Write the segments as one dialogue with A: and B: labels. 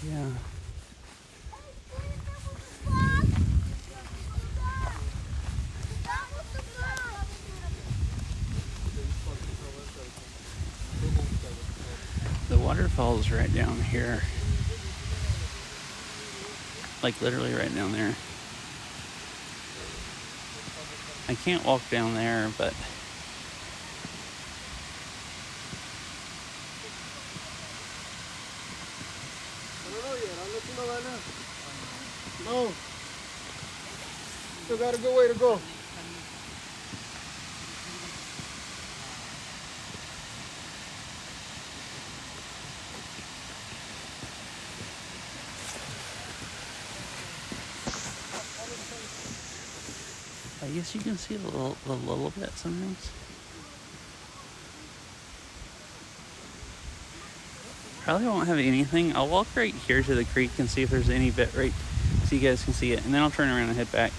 A: Yeah. The waterfall's right down here. Like literally right down there. I can't walk down there, but
B: no. Still got a good way to go.
A: I guess you can see a little bit sometimes. Probably won't have anything. I'll walk right here to the creek and see if there's any bitrate so you guys can see it. And then I'll turn around and head back.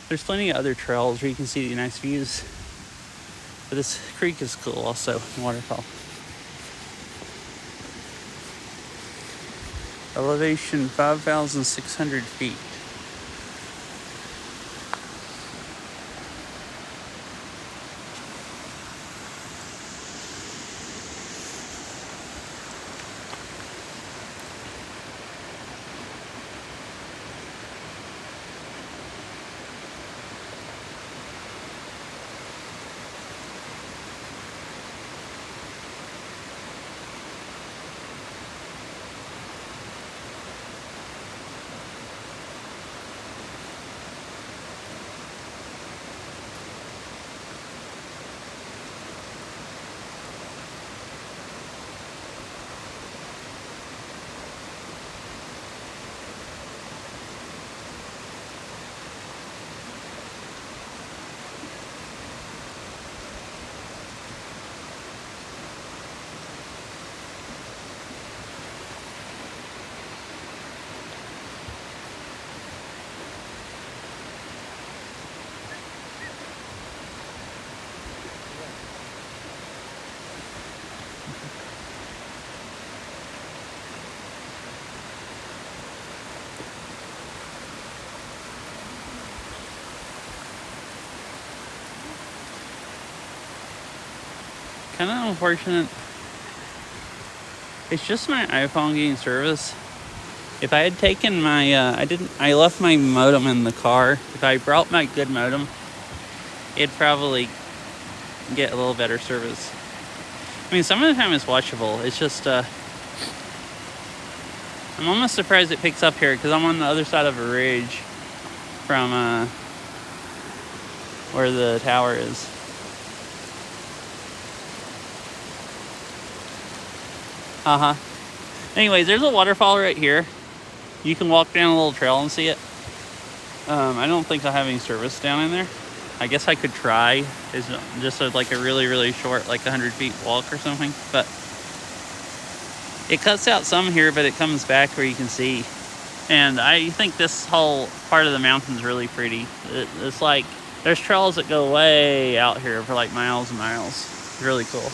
A: There's plenty of other trails where you can see the nice views. But this creek is cool also, waterfall. Elevation 5,600 feet. Kind of unfortunate. It's just my iPhone getting service. If I had taken my, I left my modem in the car. If I brought my good modem, it'd probably get a little better service. I mean, some of the time it's watchable. It's just, I'm almost surprised it picks up here because I'm on the other side of a ridge from where the tower is. Anyways, there's a waterfall right here. You can walk down a little trail and see it. I don't think I'll have any service down in there. I guess I could try. It's just like a really, really short, like 100 feet walk or something. But it cuts out some here, but it comes back where you can see. And I think this whole part of the mountain is really pretty. It's like, there's trails that go way out here for like miles and miles. It's really cool.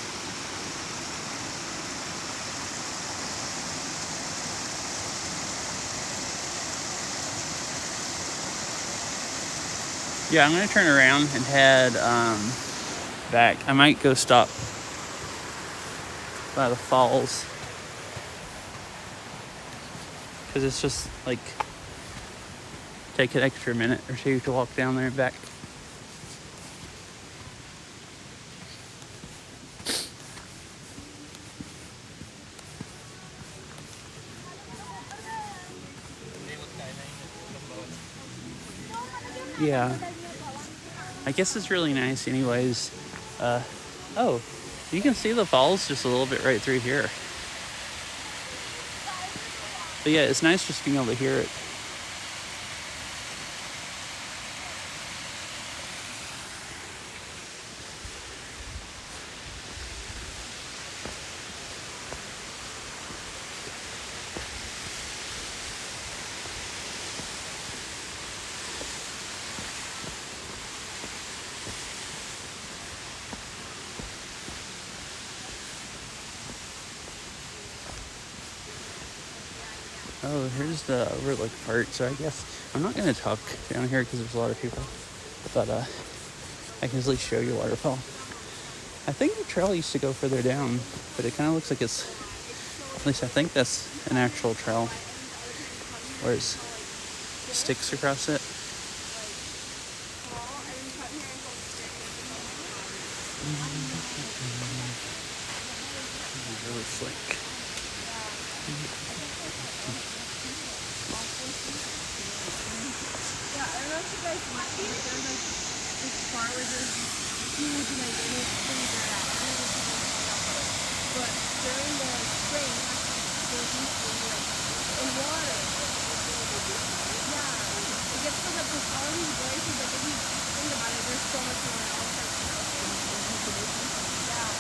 A: Yeah, I'm going to turn around and head back. I might go stop by the falls. Because it's just like, take an extra minute or two to walk down there and back. Yeah. I guess it's really nice anyways. Oh, you can see the falls just a little bit right through here. But yeah, it's nice just being able to hear it. Oh, here's the overlook part. So I guess I'm not gonna talk down here because there's a lot of people, but I can easily show you a waterfall. I think the trail used to go further down, but it kind of looks like it's, at least I think that's an actual trail, where it's sticks across it. Really slick.
C: Yeah, I don't know if you guys might be. There's like this part where there's huge like trees are at. I don't know if you guys saw that part. But during the spring, there's usually like in water. Yeah, it gets filled up with all these voices. Like if you think about it, there's so much more else like yeah.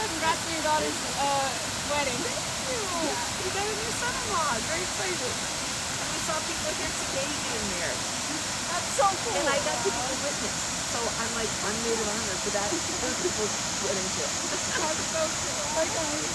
C: Congrats on your daughter's wedding. Thank you. You got a new son-in-law. Very excited. And we saw people here today getting married. That's so cool. And I got people to witness. So I'm like, I'm maid of honor for that. Those people's wedding too. That's so cool. Bye guys.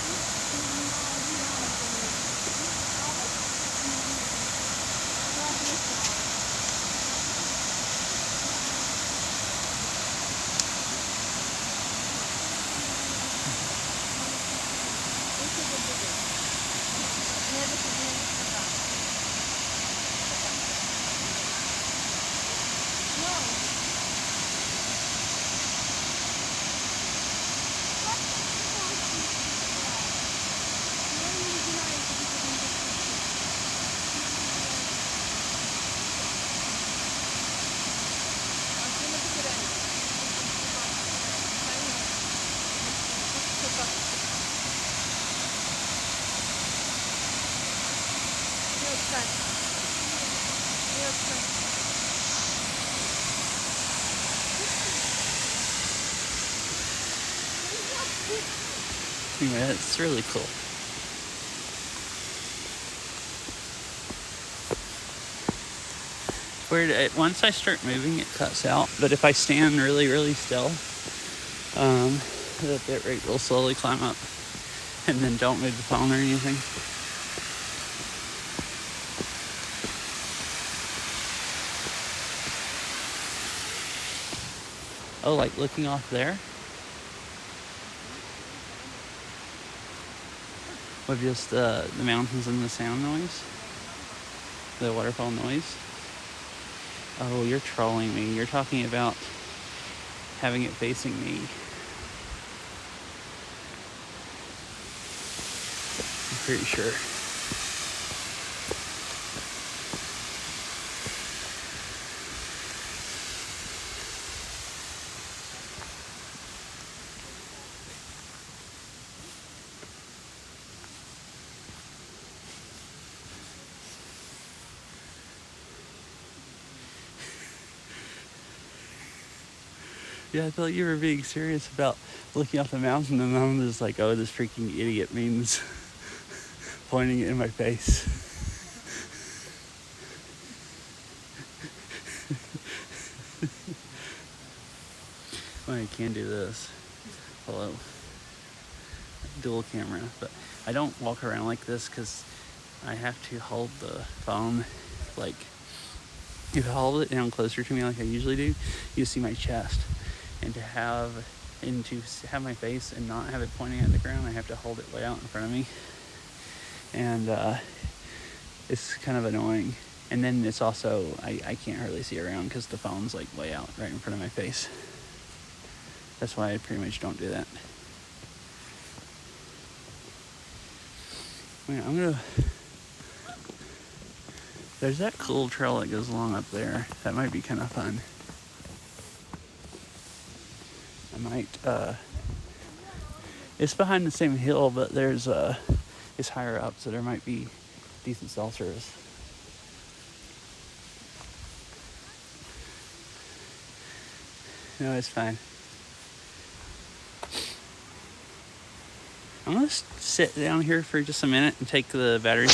A: Anyway, it's really cool. Once I start moving, it cuts out. But if I stand really, really still, the bit rate will slowly climb up. And then don't move the phone or anything. Oh, like looking off there? With just the mountains and the sound noise? The waterfall noise? Oh, you're trolling me. You're talking about having it facing me. I'm pretty sure. Yeah, I thought you were being serious about looking off the mountain, and I'm just like, oh, this freaking idiot means pointing it in my face. Well, I can do this. Hello. Dual camera, but I don't walk around like this because I have to hold the phone. Like, if I hold it down closer to me like I usually do, you see my chest. And to have my face and not have it pointing at the ground, I have to hold it way out in front of me. And it's kind of annoying. And then it's also, I can't hardly see around because the phone's like way out right in front of my face. That's why I pretty much don't do that. Wait, there's that cool trail that goes along up there. That might be kind of fun. I might, it's behind the same hill, but it's higher up, so there might be decent cell service. No, it's fine. I'm gonna sit down here for just a minute and take the battery.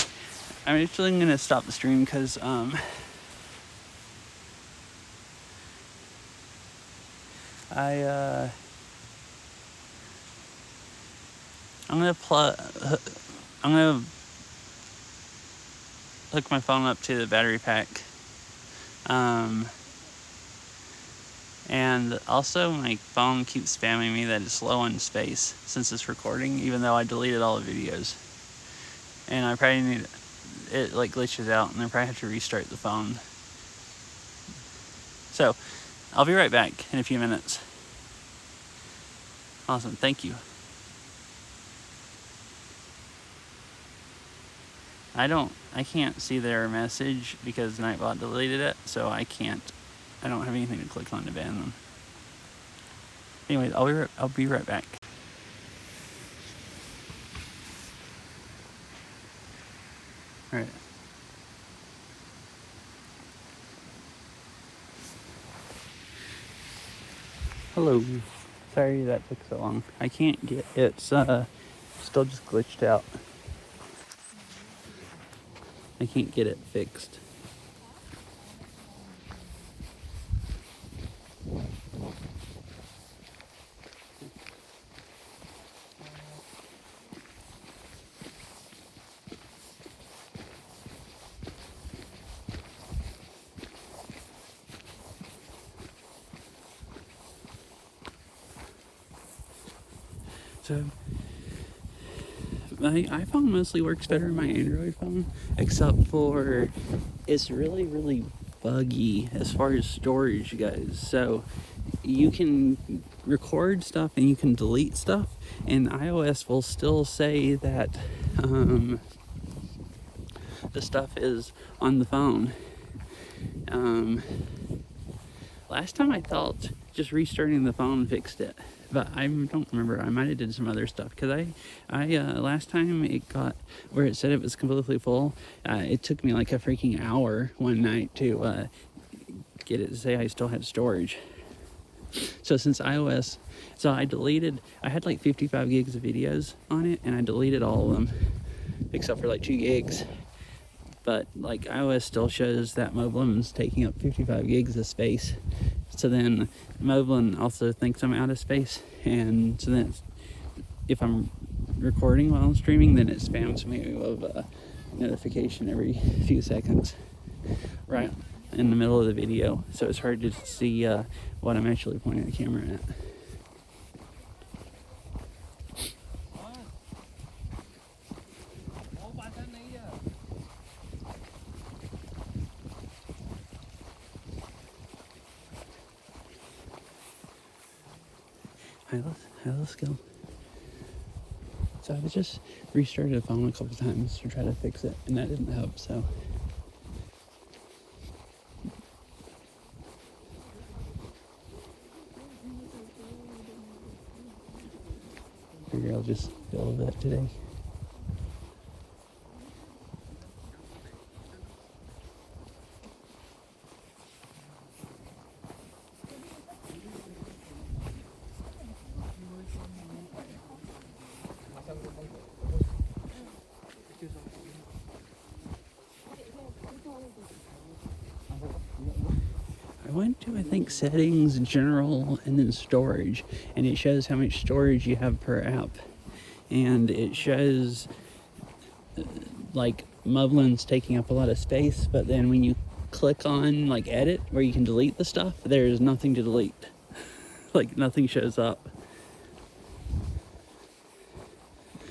A: I'm actually gonna stop the stream because I'm gonna hook my phone up to the battery pack. And also my phone keeps spamming me that it's low on space since it's recording, even though I deleted all the videos. And I probably need it like glitches out, and I probably have to restart the phone. So I'll be right back in a few minutes. Awesome, thank you. I can't see their message because Nightbot deleted it, so I don't have anything to click on to ban them. Anyways, I'll be right back. All right. Hello. Sorry that took so long. I can't get it's still just glitched out. I can't get it fixed. So my iPhone mostly works better than my Android phone, except for it's really, really buggy as far as storage goes. So you can record stuff and you can delete stuff, and iOS will still say that the stuff is on the phone. Last time I thought just restarting the phone fixed it, but I don't remember. I might have did some other stuff because I last time it got where it said it was completely full. It took me like a freaking hour one night to get it to say I still had storage. So since iOS, so I had like 55 gigs of videos on it, and I deleted all of them except for like 2 gigs. But like iOS still shows that Moblin's taking up 55 gigs of space. So then Moblin also thinks I'm out of space, and so then if I'm recording while I'm streaming, then it spams me with a notification every few seconds right in the middle of the video. So it's hard to see what I'm actually pointing the camera at. Let's go. So I just restarted the phone a couple times to try to fix it, and that didn't help, so. Figure I'll just build that today. I went to, I think, settings, general, and then storage, and it shows how much storage you have per app. And it shows like Mublin's taking up a lot of space, but then when you click on like edit where you can delete the stuff, there's nothing to delete. Like nothing shows up.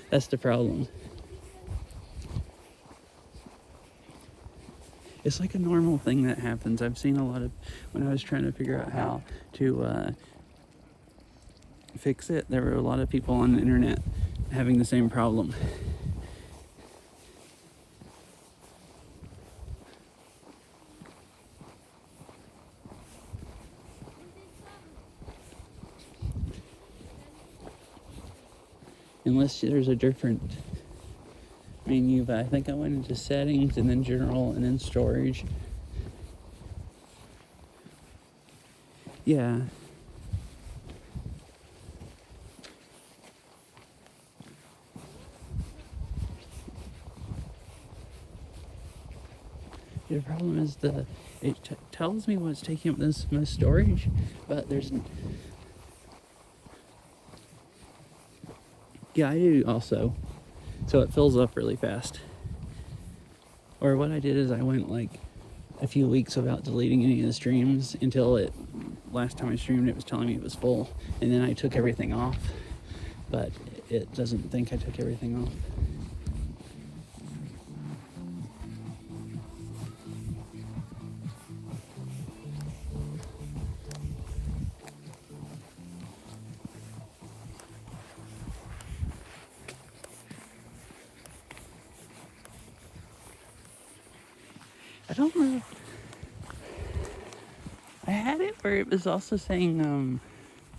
A: That's the problem. It's like a normal thing that happens. I've seen a lot of, when I was trying to figure out how to fix it, there were a lot of people on the internet having the same problem. Unless there's a different menu, but I think I went into settings and then general and then storage. Yeah. tells me what's taking up this most storage, but there's. Yeah, I do also. So it fills up really fast. Or what I did is I went like a few weeks without deleting any of the streams until last time I streamed it was telling me it was full, and then I took everything off, but it doesn't think I took everything off. I don't know. I had it where it was also saying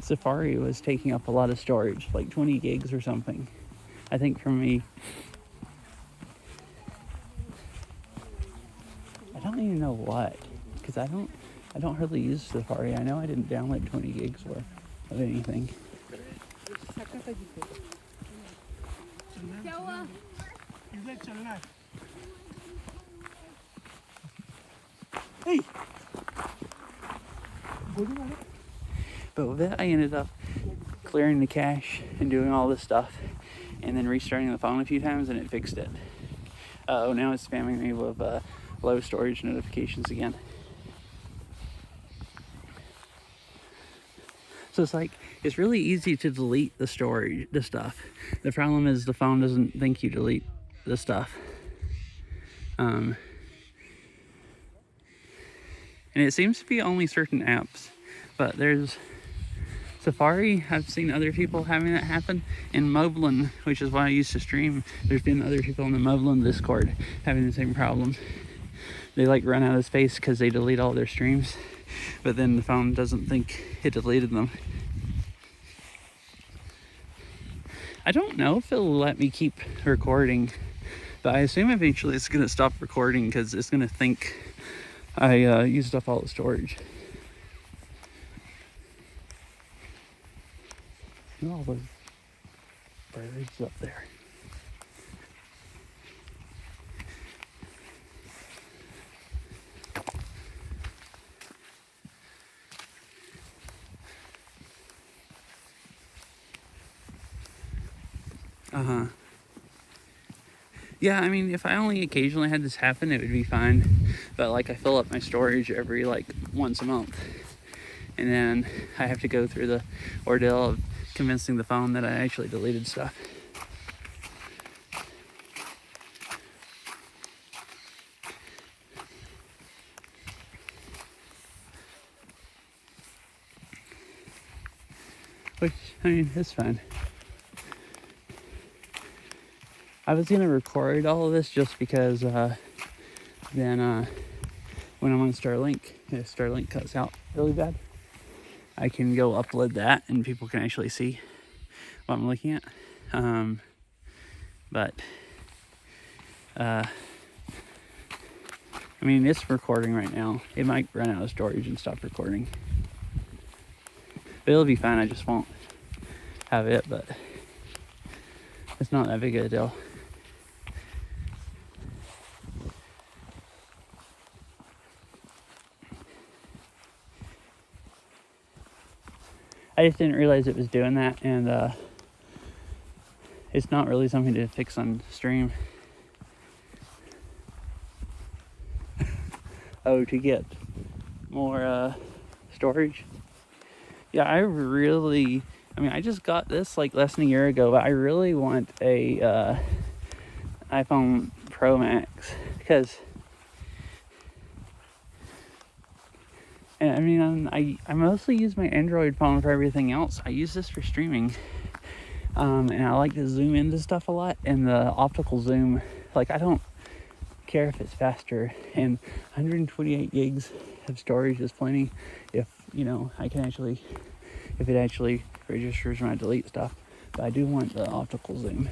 A: Safari was taking up a lot of storage, like 20 gigs or something. I think for me, I don't even know what, because I don't hardly use Safari. I know I didn't download 20 gigs worth of anything.
B: Hey.
A: But with it, I ended up clearing the cache and doing all this stuff, and then restarting the phone a few times, and it fixed it. Oh, now it's spamming me with low storage notifications again. So it's like, it's really easy to delete the stuff. The problem is the phone doesn't think you delete the stuff. And it seems to be only certain apps, but there's Safari. I've seen other people having that happen. In Moblin, which is why I used to stream, there's been other people in the Moblin Discord having the same problem. They like run out of space because they delete all their streams, but then the phone doesn't think it deleted them. I don't know if it'll let me keep recording, but I assume eventually it's gonna stop recording because it's gonna think I used up all the storage. Look at all those birds up there. Yeah, I mean, if I only occasionally had this happen, it would be fine. But like, I fill up my storage every like once a month, and then I have to go through the ordeal of convincing the phone that I actually deleted stuff. Which, I mean, it's fine. I was gonna record all of this just because then when I'm on Starlink, if Starlink cuts out really bad, I can go upload that and people can actually see what I'm looking at. But I mean, it's recording right now. It might run out of storage and stop recording. But it'll be fine, I just won't have it, but it's not that big of a deal. I just didn't realize it was doing that, and it's not really something to fix on stream. Oh, to get more storage. Yeah, I mean, I just got this like less than a year ago, but I really want a iPhone Pro Max, because I mean, I mostly use my Android phone for everything else. I use this for streaming, and I like to zoom into stuff a lot, and the optical zoom, like, I don't care if it's faster, and 128 gigs of storage is plenty if, you know, if it actually registers when I delete stuff. But I do want the optical zoom.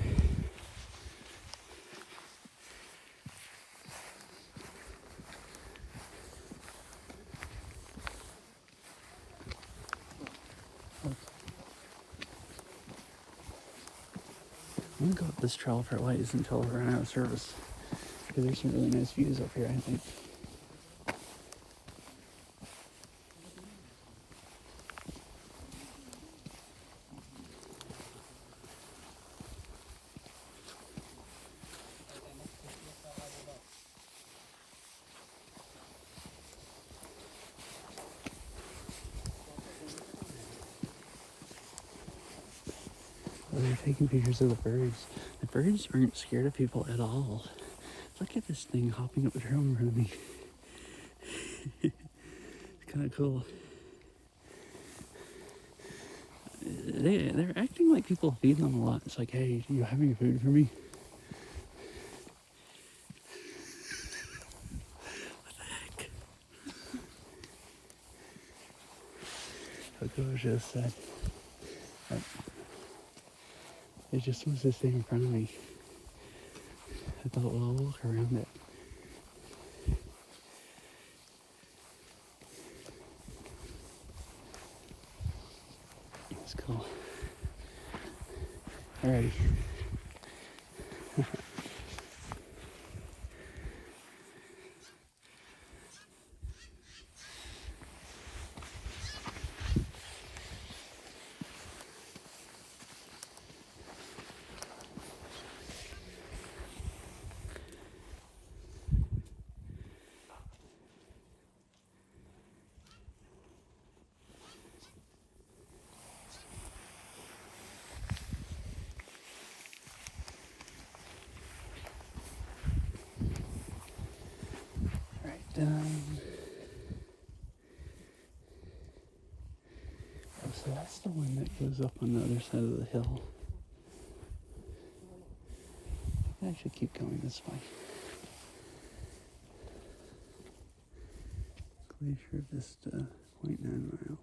A: I'm gonna go up this trail for a ways until we run out of service, because there's some really nice views up here, I think. Oh, they're taking pictures of the birds. The birds aren't scared of people at all. Look at this thing hopping up the trail in front of me. It's kind of cool. They're acting like people feed them a lot. It's like, hey, do you have any food for me? What the heck? Coco just said that it just wants to stay in front of me. I thought, well, I'll walk around it. It's cool. Alrighty. Oh, so that's the one that goes up on the other side of the hill. I should keep going this way. Glacier Vista, 0.9 miles.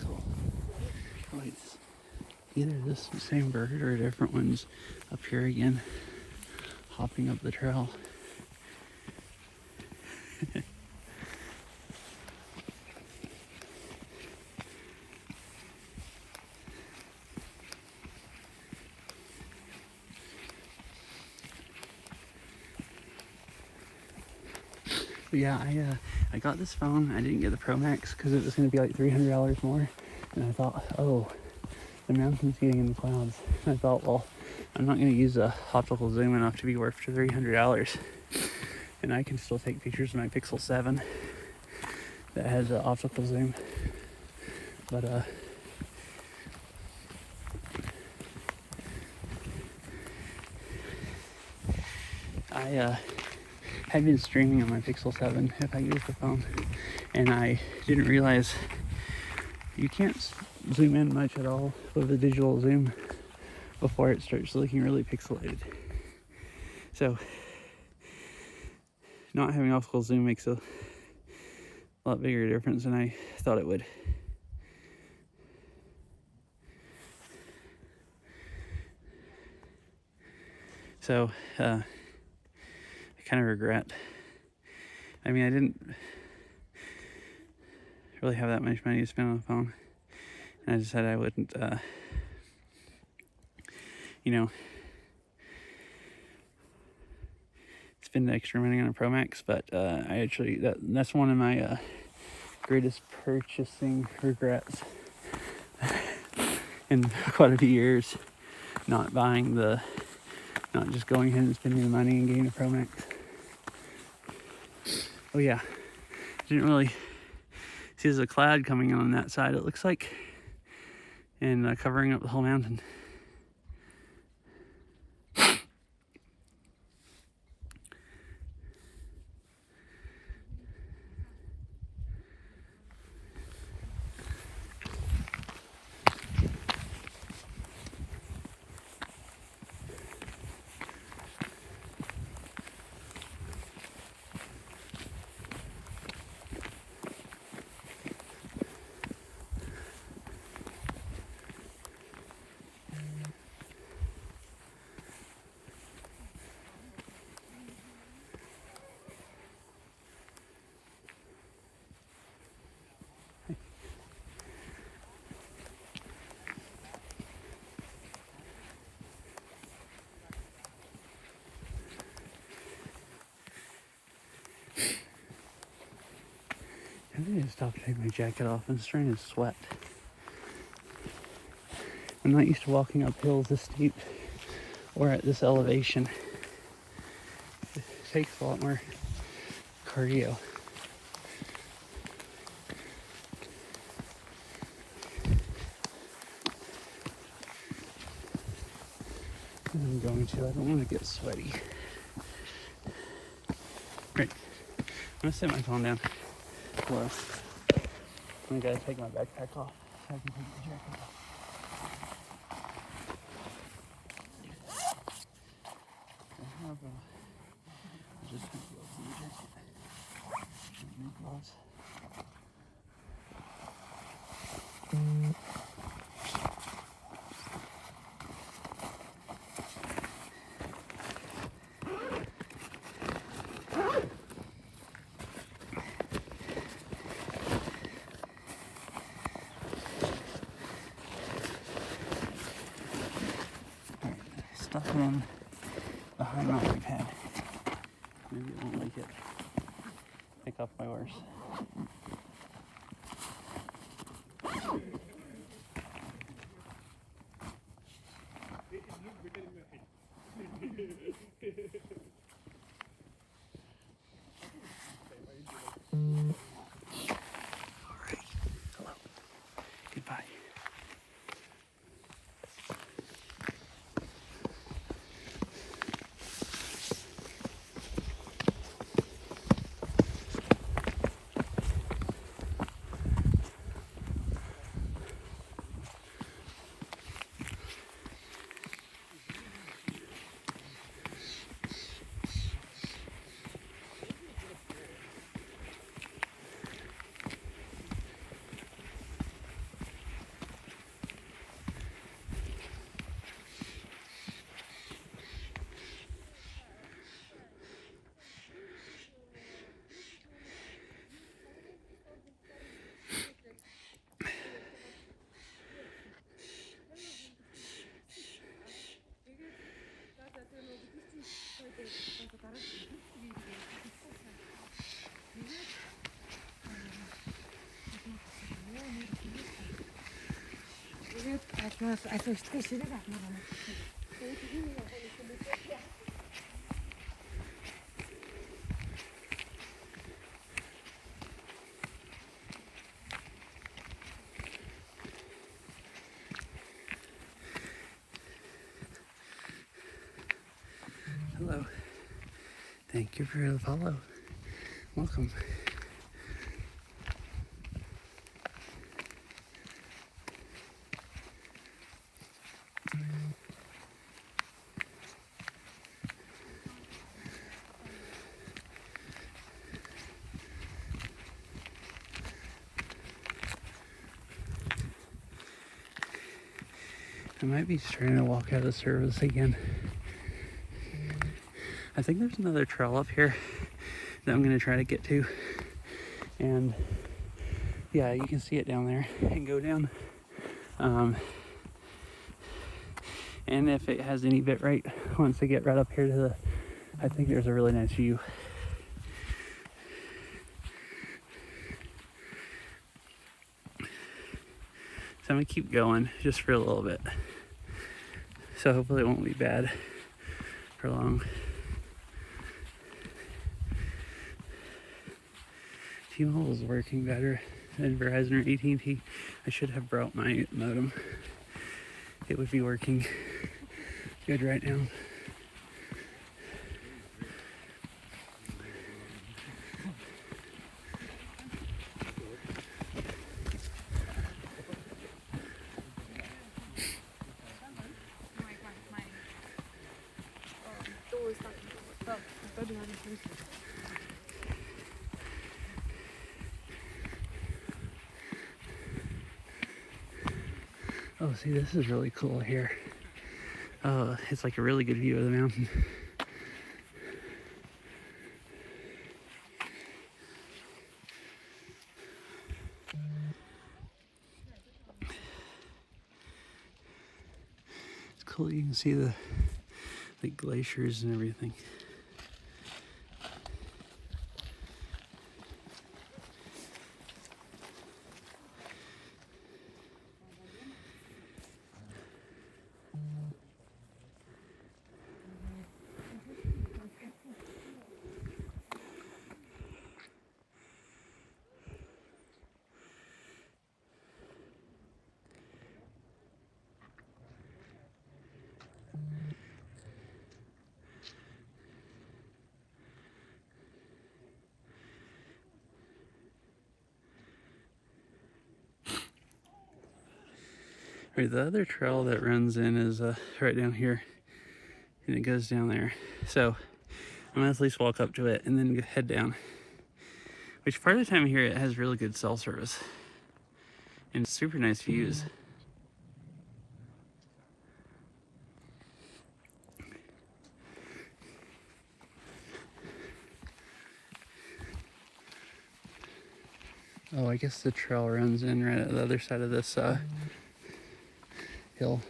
A: Cool. Oh, it's either this same bird or different ones up here again, hopping up the trail. But yeah, I got this phone. I didn't get the Pro Max because it was going to be like $300 more. And I thought, oh, the mountain's getting in the clouds. And I thought, well, I'm not going to use a optical zoom enough to be worth $300. And I can still take pictures of my Pixel 7 that has an optical zoom. But I had been streaming on my Pixel 7 if I used the phone, and I didn't realize you can't zoom in much at all with the digital zoom before it starts looking really pixelated. So not having optical zoom makes a lot bigger difference than I thought it would. So I kind of regret. I mean, I didn't really have that much money to spend on the phone, and I decided I wouldn't, spend extra money on a Pro Max. But I actually that's one of my greatest purchasing regrets in quite a few years. Not just going ahead and spending the money and getting a Pro Max. Oh yeah, didn't really see there's a cloud coming on that side, it looks like, and covering up the whole mountain. need to stop taking my jacket off. I'm starting to sweat. I'm not used to walking up hills this steep or at this elevation. It takes a lot more cardio. I'm going to. I don't want to get sweaty. Right. I'm gonna set my phone down. Hello. I gotta take my backpack off so I can take the jacket off. I'll just have to open the jacket. New gloves. Stuff in behind my iPad. Maybe it won't make it pick up my horse. Alright. Hello. Goodbye. Hello. Thank you for the follow. Welcome. I might be trying to walk out of service again. I think there's another trail up here that I'm going to try to get to. And yeah, you can see it down there and go down. And if it has any bitrate, once I get right up here to the, I think there's a really nice view. So I'm gonna keep going just for a little bit. So hopefully it won't be bad for long. T-Mobile is working better than Verizon or AT&T. I should have brought my modem. It would be working good right now. Oh, see, this is really cool here. It's like a really good view of the mountain. It's cool, you can see the glaciers and everything. Right, the other trail that runs in is right down here, and it goes down there. So I'm gonna at least walk up to it and then head down. Which part of the time here it has really good cell service and super nice views. Oh, I guess the trail runs in right at the other side of this hill.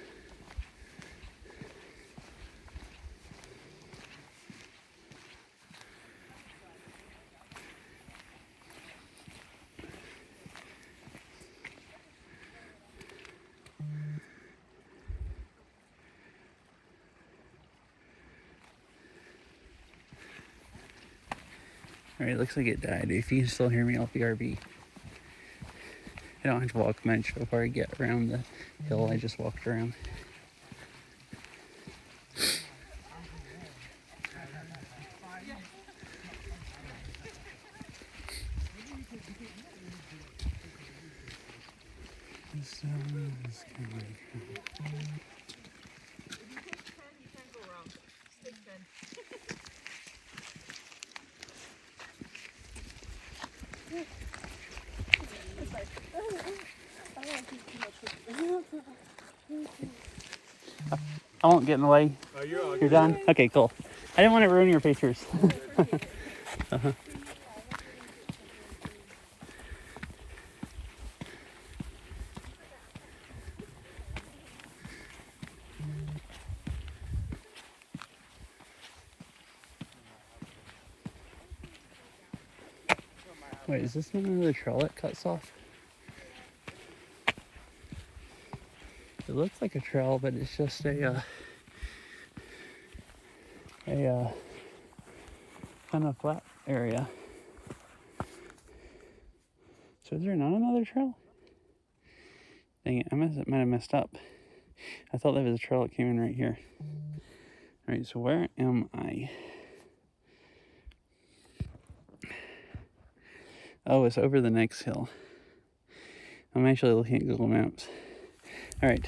A: Alright, looks like it died. If you can still hear me, I'll BRB. I don't have to walk much before I get around the hill. I just walked around. So, it's kind of like, I won't get in the way.
B: Oh, you're all
A: You're done? Okay, cool. I didn't want to ruin your pictures. Wait, is this another trail that cuts off? It looks like a trail, but it's just a kind of flat area. So is there not another trail? Dang it, might have messed up. I thought there was a trail that came in right here. All right, so where am I? Oh, it's over the next hill. I'm actually looking at Google Maps. All right.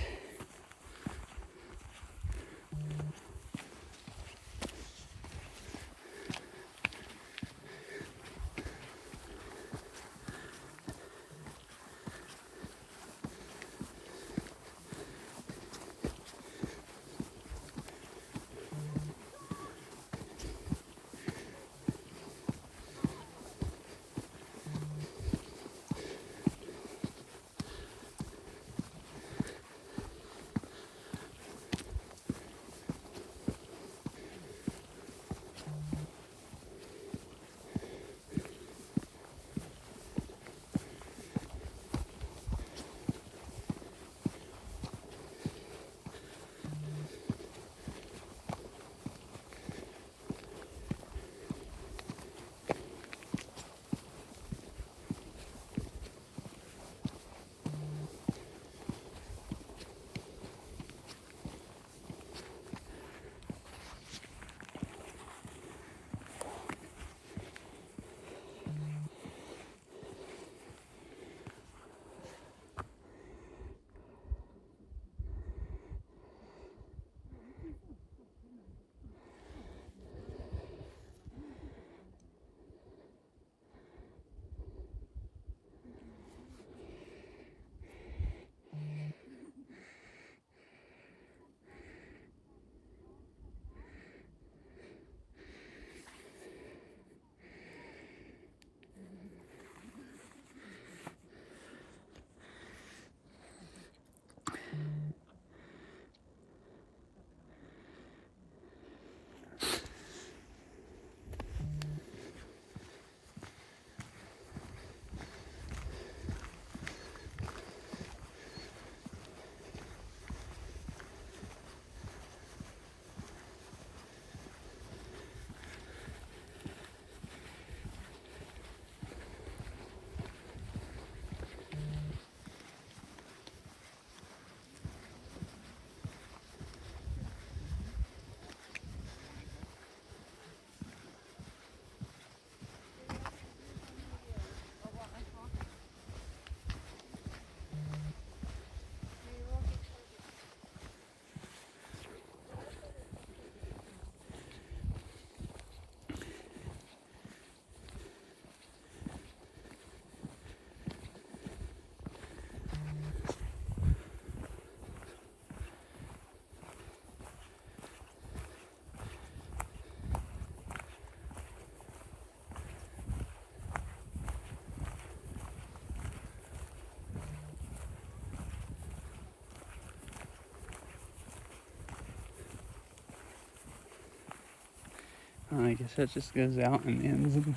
A: I guess that just goes out and ends in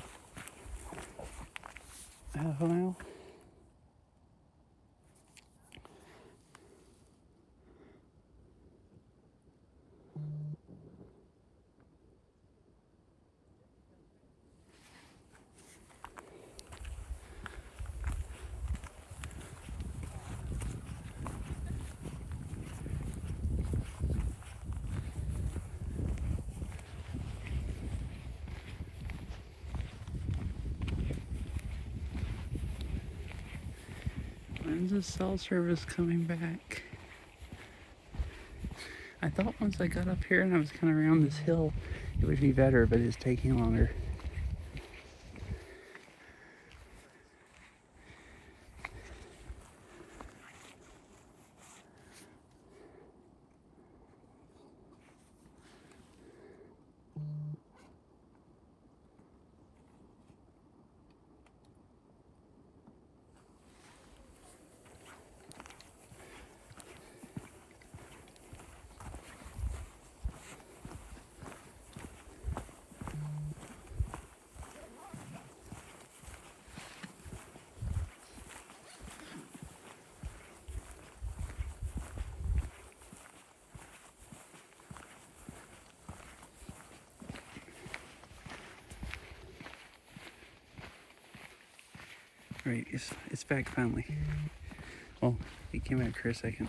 A: half a mile. When's the cell service coming back? I thought once I got up here and I was kind of around this hill, it would be better, but it's taking longer. Right, it's back finally. Well, it came back for a second.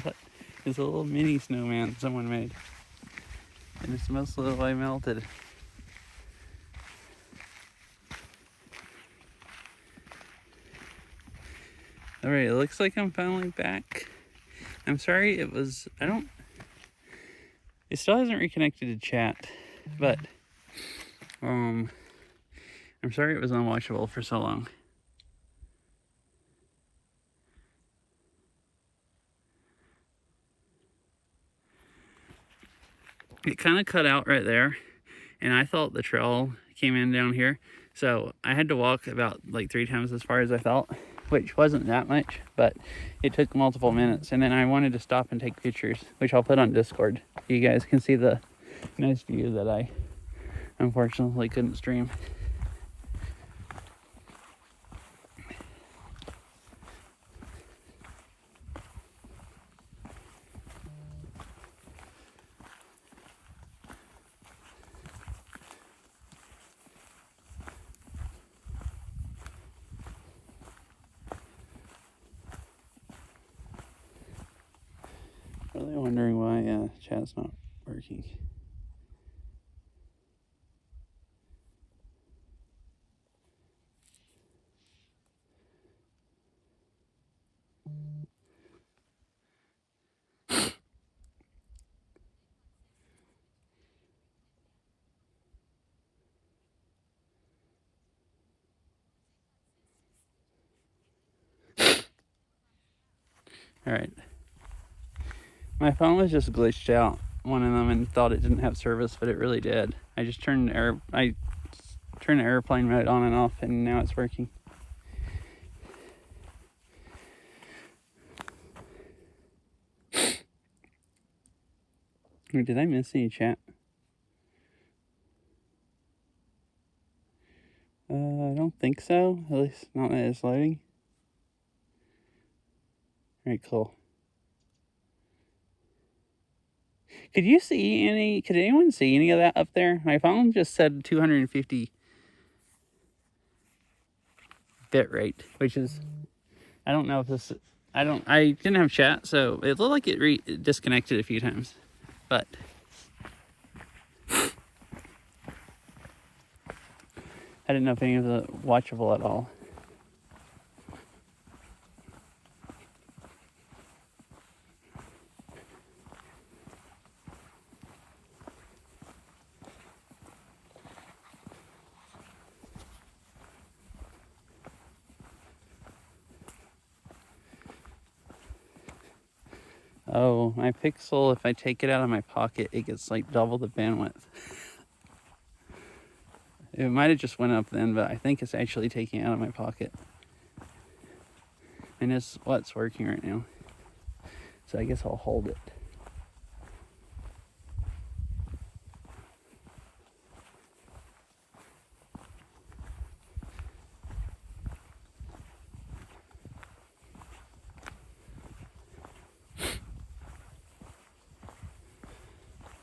A: But it's a little mini snowman someone made. And it's mostly melted. Alright, it looks like I'm finally back. I'm sorry it still hasn't reconnected to chat, but I'm sorry it was unwatchable for so long. It kind of cut out right there, and I thought the trail came in down here, so I had to walk about like 3 times as far as I felt, which wasn't that much, but it took multiple minutes. And then I wanted to stop and take pictures, which I'll put on Discord so you guys can see the nice view that I unfortunately couldn't stream. Really wondering why chat's not working. All right. My phone was just glitched out, one of them, and thought it didn't have service, but it really did. I just turned the airplane mode on and off, and now it's working. Wait, did I miss any chat? I don't think so. At least not that it's loading. All right, cool. Could anyone see any of that up there? My phone just said 250 bit rate, which is, I don't know if this, I didn't have chat, so it looked like it disconnected a few times, but I didn't know if any of the watchable at all. Oh, my Pixel, if I take it out of my pocket, it gets like double the bandwidth. It might have just went up then, but I think it's actually taking it out of my pocket. And it's what's working right now. So I guess I'll hold it.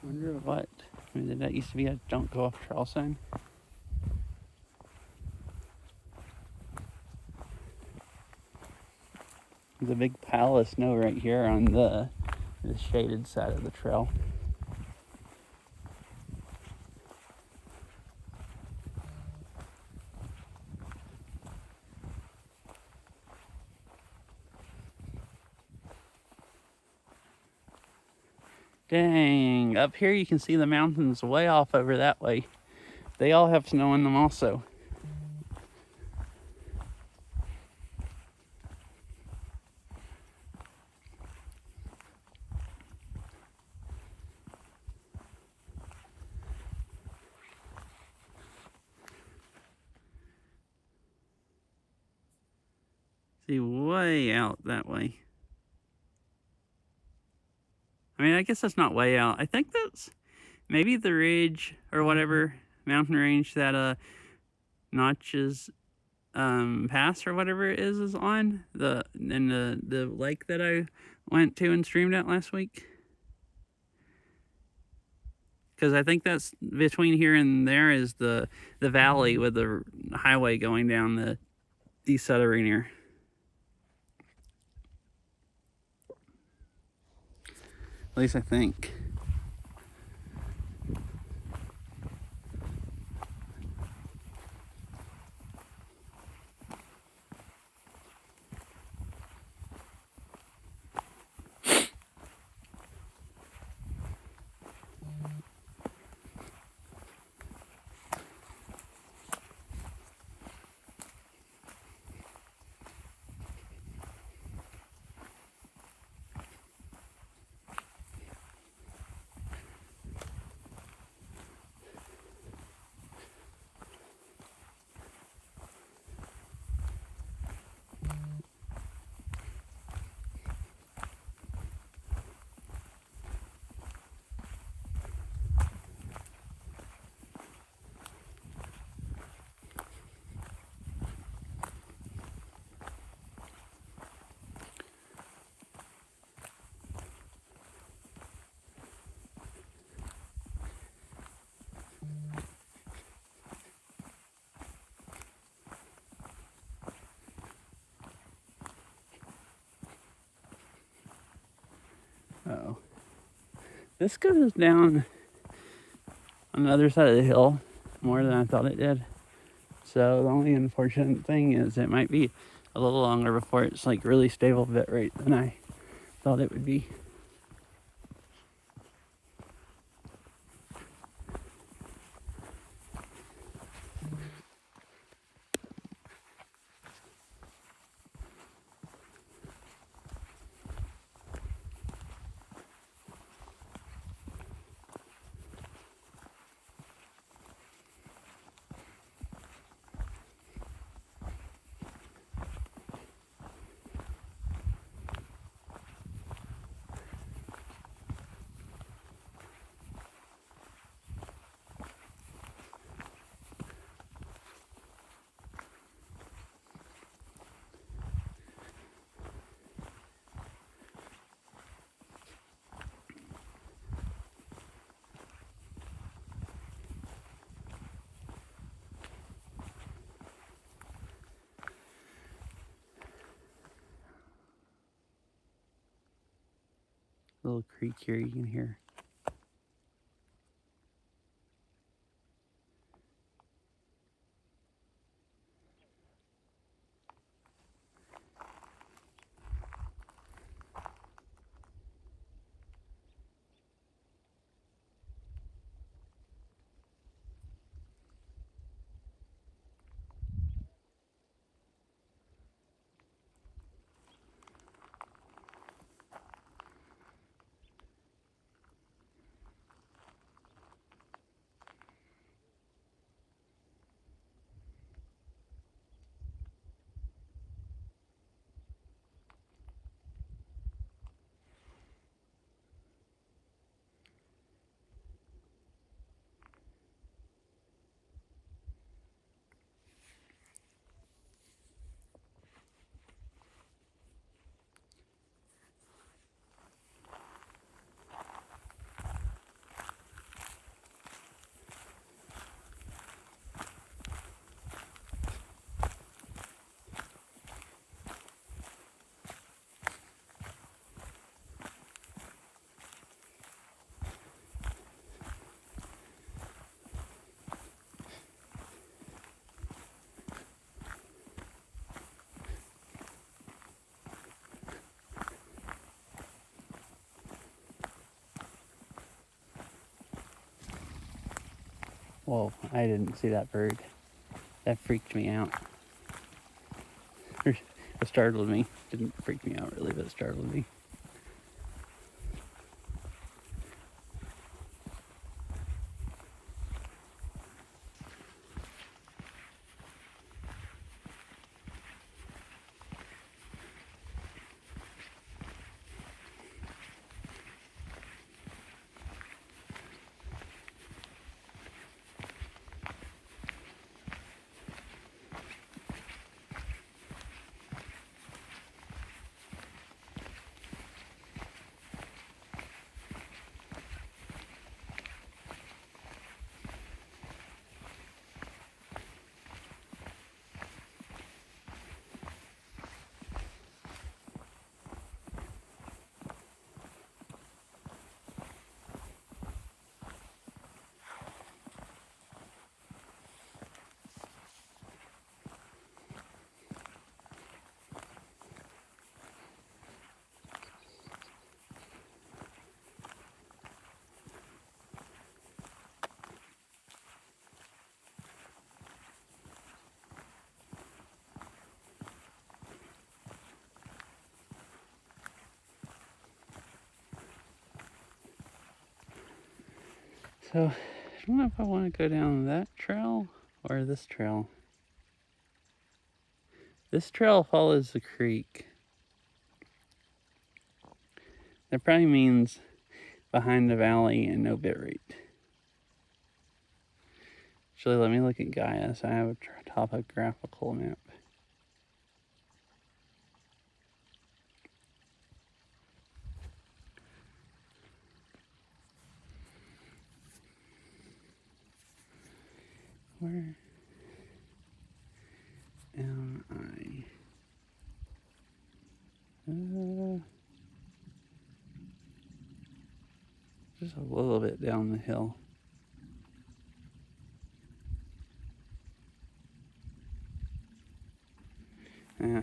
A: Wonder what? I mean, did that used to be a don't go off trail sign? There's a big pile of snow right here on the shaded side of the trail. Dang, up here you can see the mountains way off over that way. They all have snow in them also. See, way out that way. I mean, I guess that's not way out. I think that's maybe the ridge or whatever mountain range that Notches Pass or whatever it is on the lake that I went to and streamed at last week. Because I think that's between here and there is the valley with the highway going down the east side of Rainier. At least I think. Uh-oh. This goes down on the other side of the hill more than I thought it did. So the only unfortunate thing is it might be a little longer before it's like really stable bit rate than I thought it would be. Little creek here you can hear. Whoa, I didn't see that bird. That freaked me out. It startled me. Didn't freak me out really, but it startled me. So, I don't know if I want to go down that trail or this trail. This trail follows the creek. That probably means behind the valley and no bitrate. Actually, let me look at Gaia so I have a topographical map. Where am I? Just a little bit down the hill. Yeah,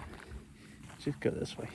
A: just go this way.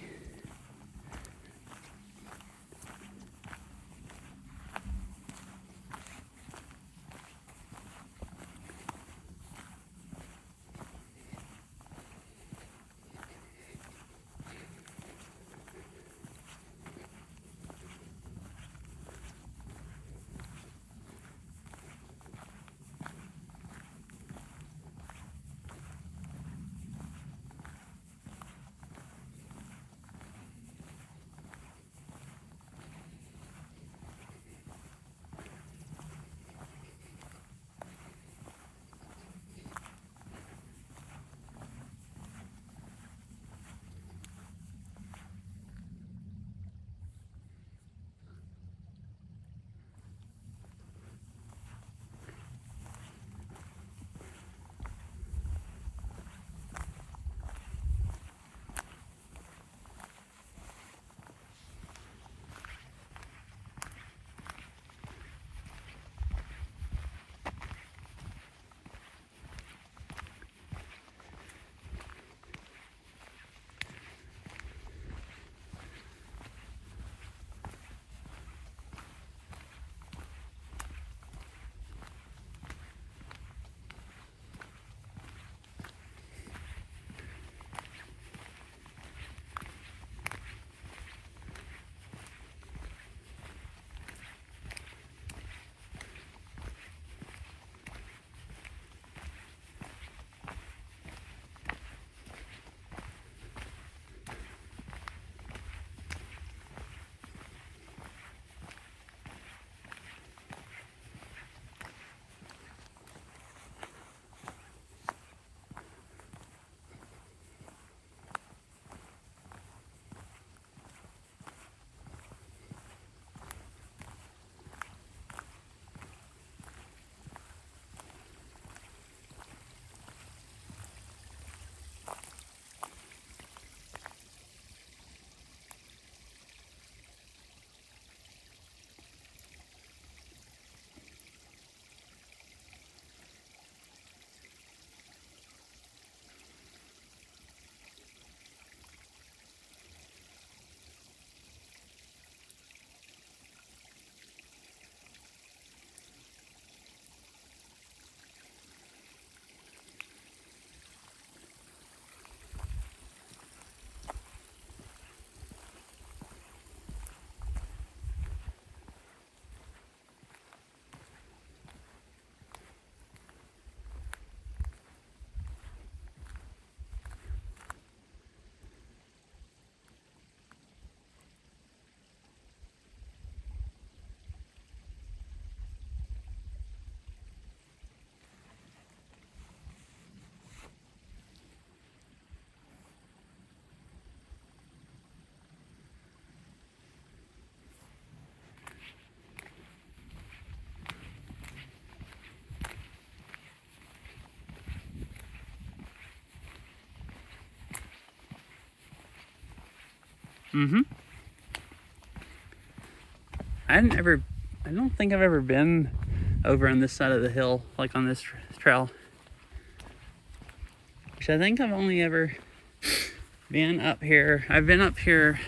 A: Mm-hmm. I don't think I've ever been over on this side of the hill, like on this trail. Which I think I've only ever been up here. I've been up here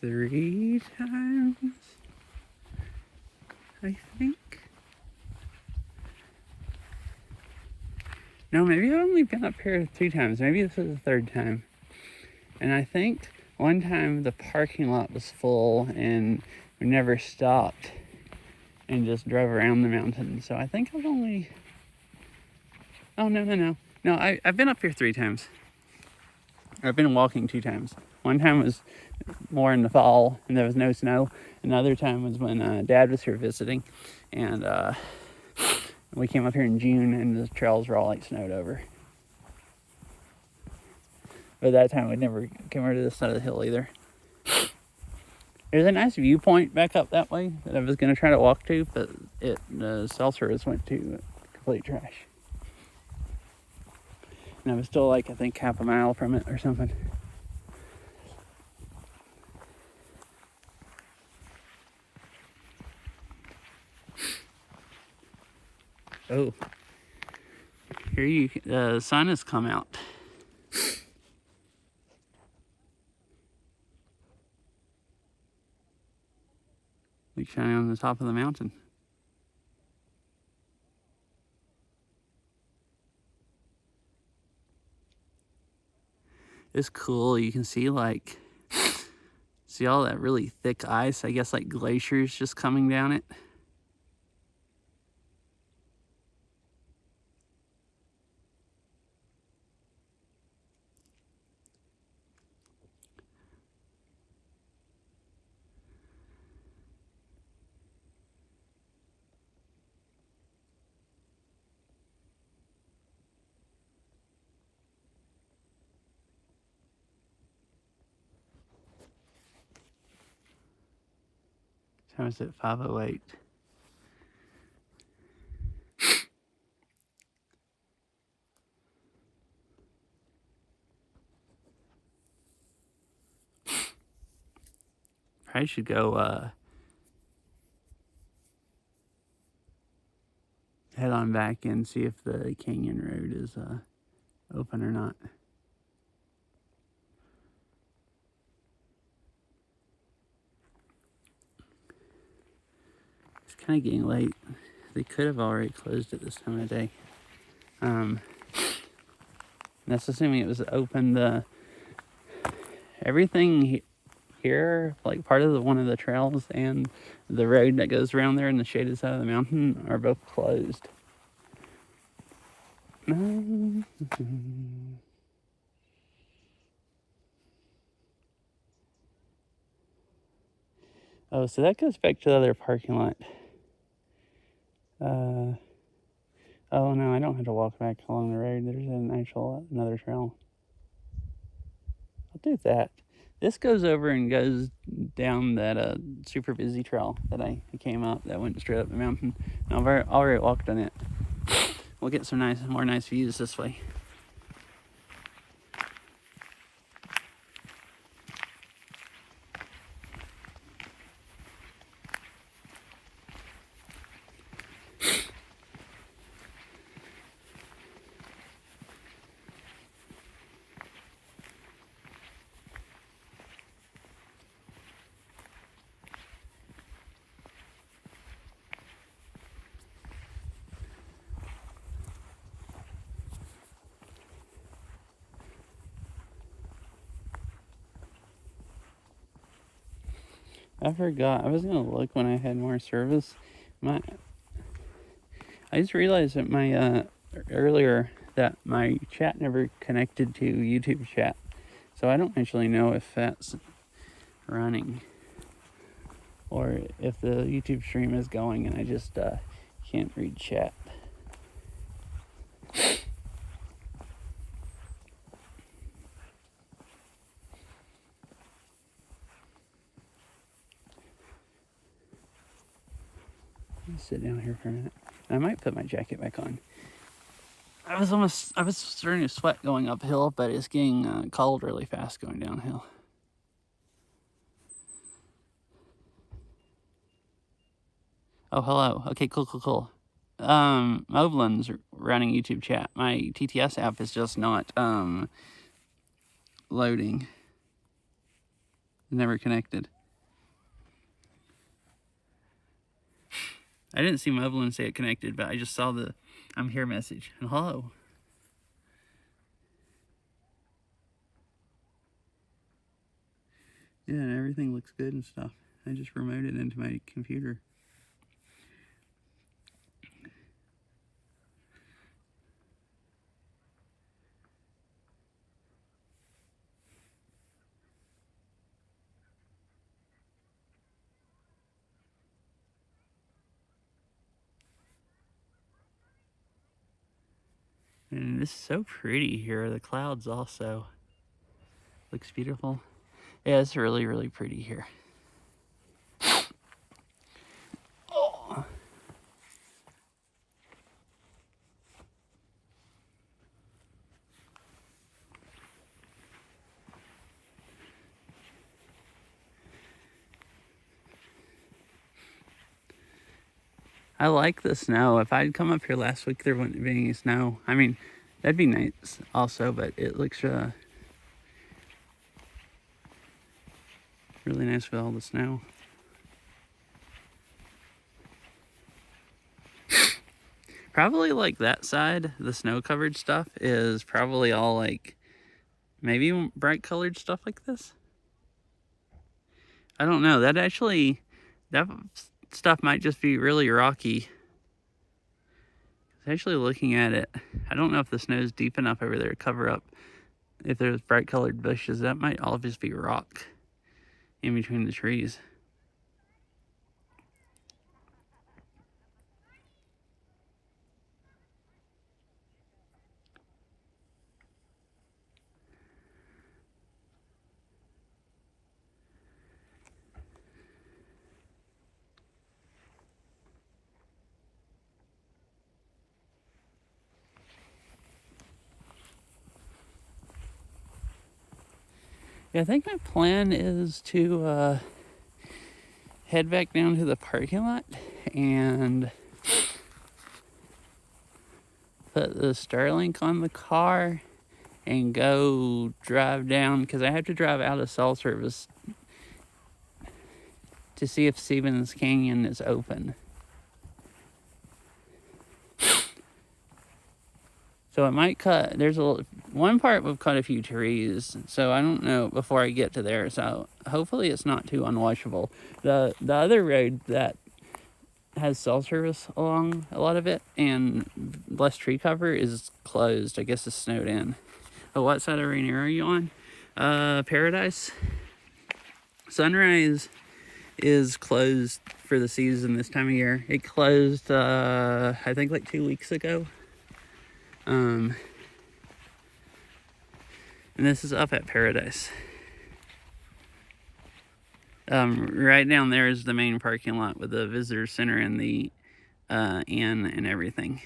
A: 3 times, I think. No, maybe I've only been up here 2 times. Maybe this is the 3rd time. And I think one time the parking lot was full and we never stopped and just drove around the mountain. So I think I've only... Oh, no. No, I've been up here 3 times. I've been walking 2 times. One time was more in the fall and there was no snow. Another time was when Dad was here visiting. And we came up here in June and the trails were all like snowed over. But that time we never came over to this side of the hill either. There's a nice viewpoint back up that way that I was going to try to walk to, but the cell service went to complete trash. And I was still like, I think, half a mile from it or something. Oh. Here the sun has come out. Like shining on the top of the mountain. It's cool. You can see see all that really thick ice. I guess like glaciers just coming down it. Time is at 5:08. Probably should go head on back and see if the canyon road is open or not. It's kind of getting late. They could have already closed at this time of day. That's assuming it was open. Everything here, like part of one of the trails and the road that goes around there in the shaded side of the mountain, are both closed. Oh, so that goes back to the other parking lot. Oh no, I don't have to walk back along the road. There's another trail. I'll do that. This goes over and goes down that super busy trail that I came up that went straight up the mountain. And I've already walked on it. We'll get some more nice views this way. I forgot. I was gonna look when I had more service. I just realized that my earlier that my chat never connected to YouTube chat, so I don't actually know if that's running or if the YouTube stream is going and I just can't read chat. Sit down here for a minute. I might put my jacket back on. I was starting to sweat going uphill, but it's getting cold really fast going downhill. Oh, hello. Okay, cool. Moblin's running YouTube chat. My TTS app is just not loading. Never connected. I didn't see Moblin say it connected, but I just saw the I'm here message. And hello. Yeah, and everything looks good and stuff. I just remoted into my computer. And it's so pretty here. The clouds also looks beautiful. Yeah, it's really, really pretty here. Oh. I like the snow. If I'd come up here last week, there wouldn't be any snow. I mean, that'd be nice also, but it looks really nice with all the snow. Probably like that side, the snow-covered stuff is probably all like maybe bright colored stuff like this. I don't know. That stuff might just be really rocky. Actually looking at it, I don't know if the snow's deep enough over there to cover up. If there's bright colored bushes, that might all just be rock in between the trees. Yeah, I think my plan is to head back down to the parking lot and put the Starlink on the car and go drive down, because I have to drive out of cell service to see if Stevens Canyon is open. So it might cut, one part we've cut a few trees, so I don't know before I get to there, so hopefully it's not too unwatchable. The other road that has cell service along a lot of it and less tree cover is closed. I guess it's snowed in. Oh, what side of Rainier are you on? Paradise. Sunrise is closed for the season this time of year. It closed, I think like 2 weeks ago. And this is up at Paradise. Right down there is the main parking lot with the visitor center and the inn and everything.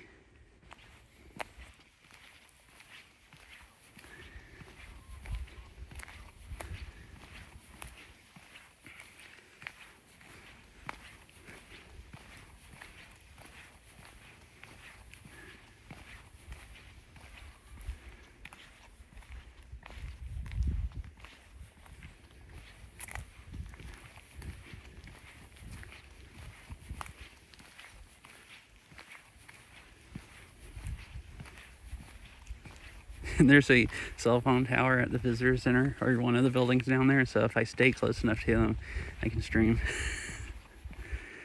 A: And there's a cell phone tower at the visitor center, or one of the buildings down there, so if I stay close enough to them, I can stream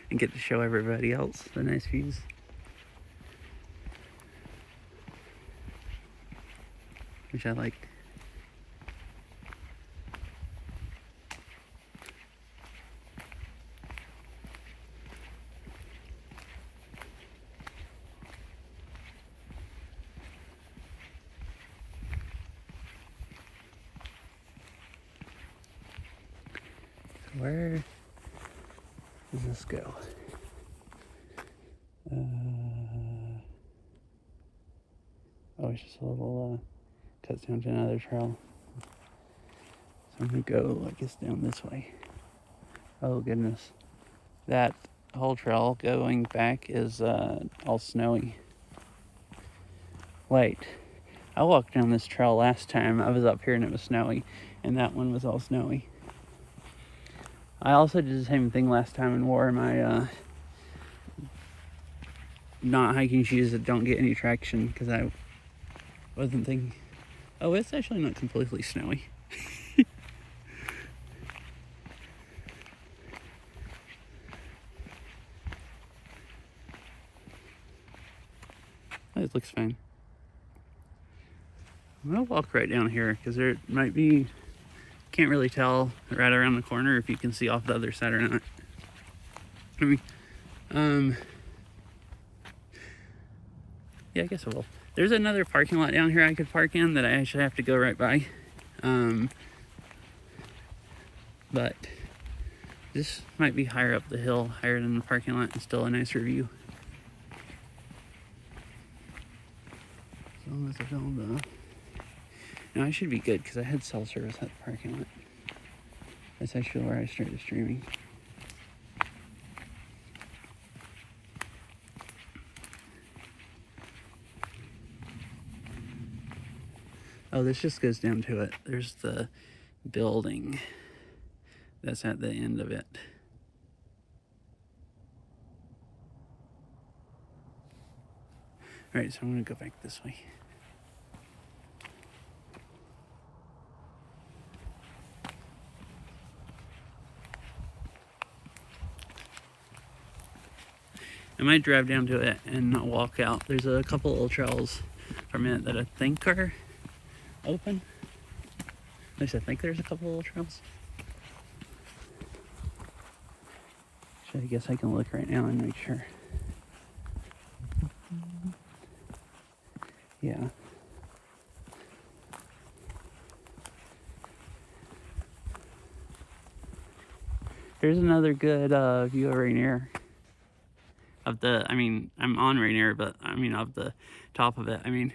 A: and get to show everybody else the nice views. Which I like. Where does this go? Oh, it's just a little cuts down to another trail. So I'm gonna go, I guess, down this way. Oh goodness, that whole trail going back is all snowy. Wait, I walked down this trail last time I was up here and it was snowy, and that one was all snowy. I also did the same thing last time and wore my not hiking shoes that don't get any traction because I wasn't thinking. Oh, it's actually not completely snowy. It looks fine. I'm gonna walk right down here because there might be, can't really tell right around the corner if you can see off the other side or not. I mean, yeah, I guess I will. There's another parking lot down here I could park in that I actually have to go right by. But this might be higher up the hill, higher than the parking lot, and still a nicer view. As long as I don't, no, I should be good because I had cell service at the parking lot. That's actually where I started streaming. Oh, this just goes down to it. There's the building that's at the end of it. All right, so I'm gonna go back this way. I might drive down to it and not walk out. There's a couple little trails from it that I think are open. At least I think there's a couple little trails. So I guess I can look right now and make sure. Yeah. Here's another good view of Rainier. Of the, I mean, I'm on Rainier, but I mean, of the top of it, I mean.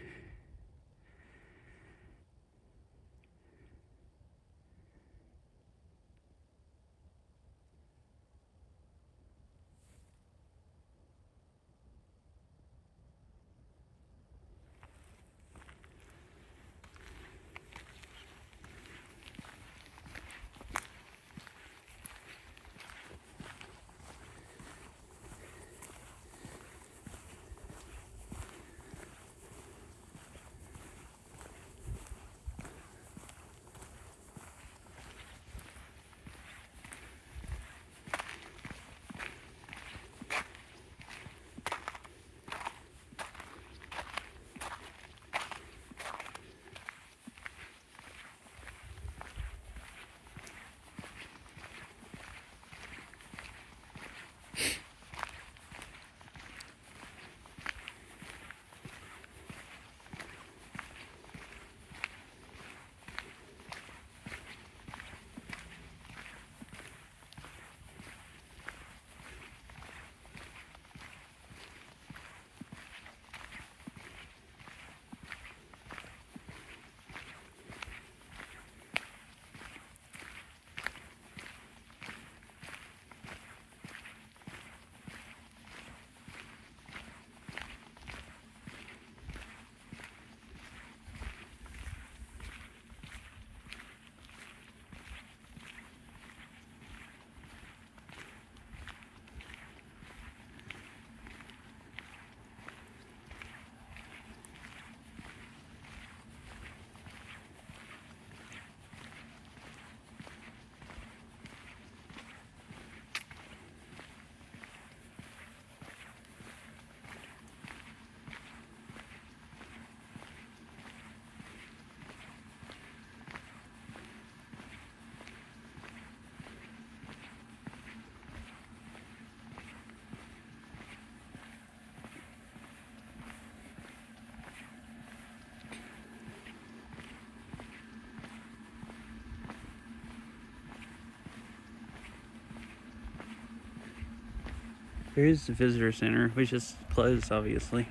A: Here's the visitor center, which is closed, obviously.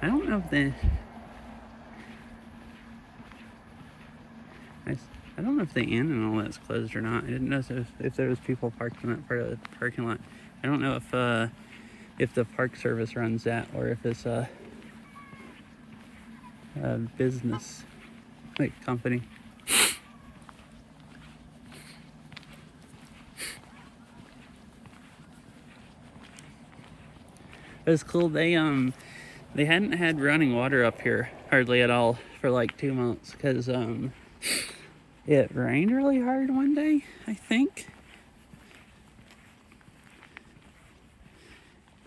A: I don't know if the I don't know if the inn and all that's closed or not. I didn't know if there was people parked in that part of the parking lot. I don't know if the park service runs that or if it's a business like company. It was cool. They hadn't had running water up here hardly at all for like 2 months because it rained really hard one day, I think.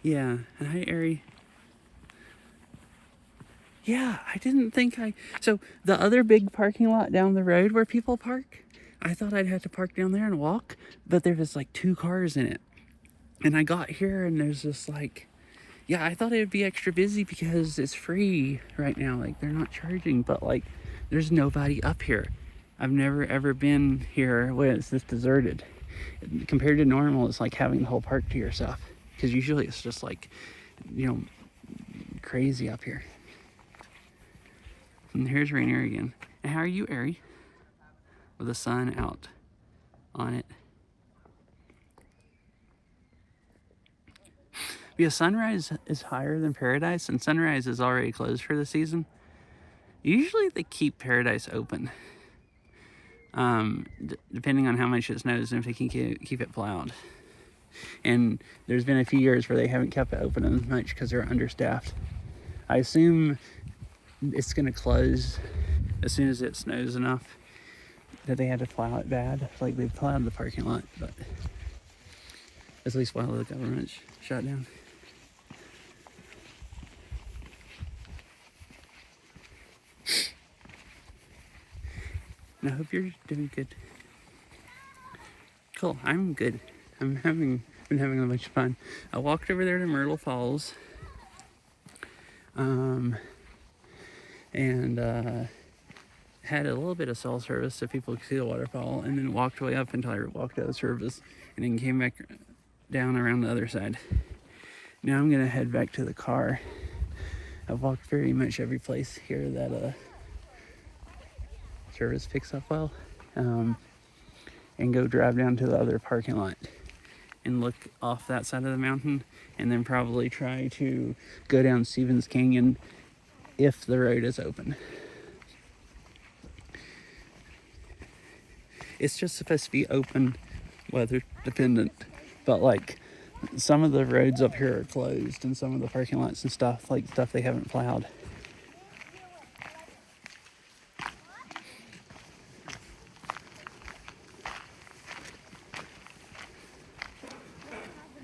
A: Yeah, and hi, Ari. Yeah, I didn't think so the other big parking lot down the road where people park, I thought I'd have to park down there and walk, but there was like 2 cars in it. And I got here and there's just like, yeah, I thought it would be extra busy because it's free right now. Like, they're not charging, but like, there's nobody up here. I've never ever been here when it's this deserted. Compared to normal, it's like having the whole park to yourself. Because usually it's just like, you know, crazy up here. And here's Rainier again. And how are you, Ari? With the sun out on it. Because sunrise is higher than paradise, and sunrise is already closed for the season. Usually they keep paradise open, depending on how much it snows and if they can keep it plowed. And there's been a few years where they haven't kept it open as much because they're understaffed. I assume it's going to close as soon as it snows enough that they had to plow it bad. Like, they plowed the parking lot, but at least while the government's shut down. And I hope you're doing good. Cool, I'm good. Been having a bunch of fun. I walked over there to Myrtle Falls. And had a little bit of cell service so people could see the waterfall, and then walked way up until I walked out of service, and then came back down around the other side. Now I'm gonna head back to the car. I've walked very much every place here that service picks up well, and go drive down to the other parking lot and look off that side of the mountain, and then probably try to go down Stevens Canyon if the road is open. It's just supposed to be open, weather dependent, but like some of the roads up here are closed, and some of the parking lots and stuff, like stuff they haven't plowed.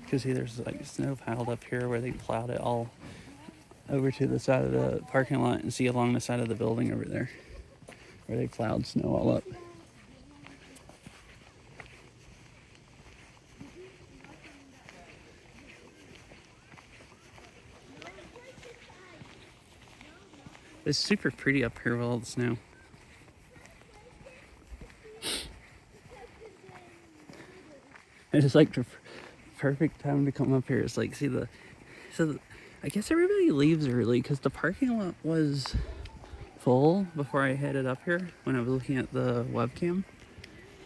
A: Because see, there's like snow piled up here where they plowed it all over to the side of the parking lot, and see along the side of the building over there where they plowed snow all up. It's super pretty up here with all the snow. It's just like the perfect time to come up here. It's like, I guess everybody leaves early because the parking lot was full before I headed up here when I was looking at the webcam.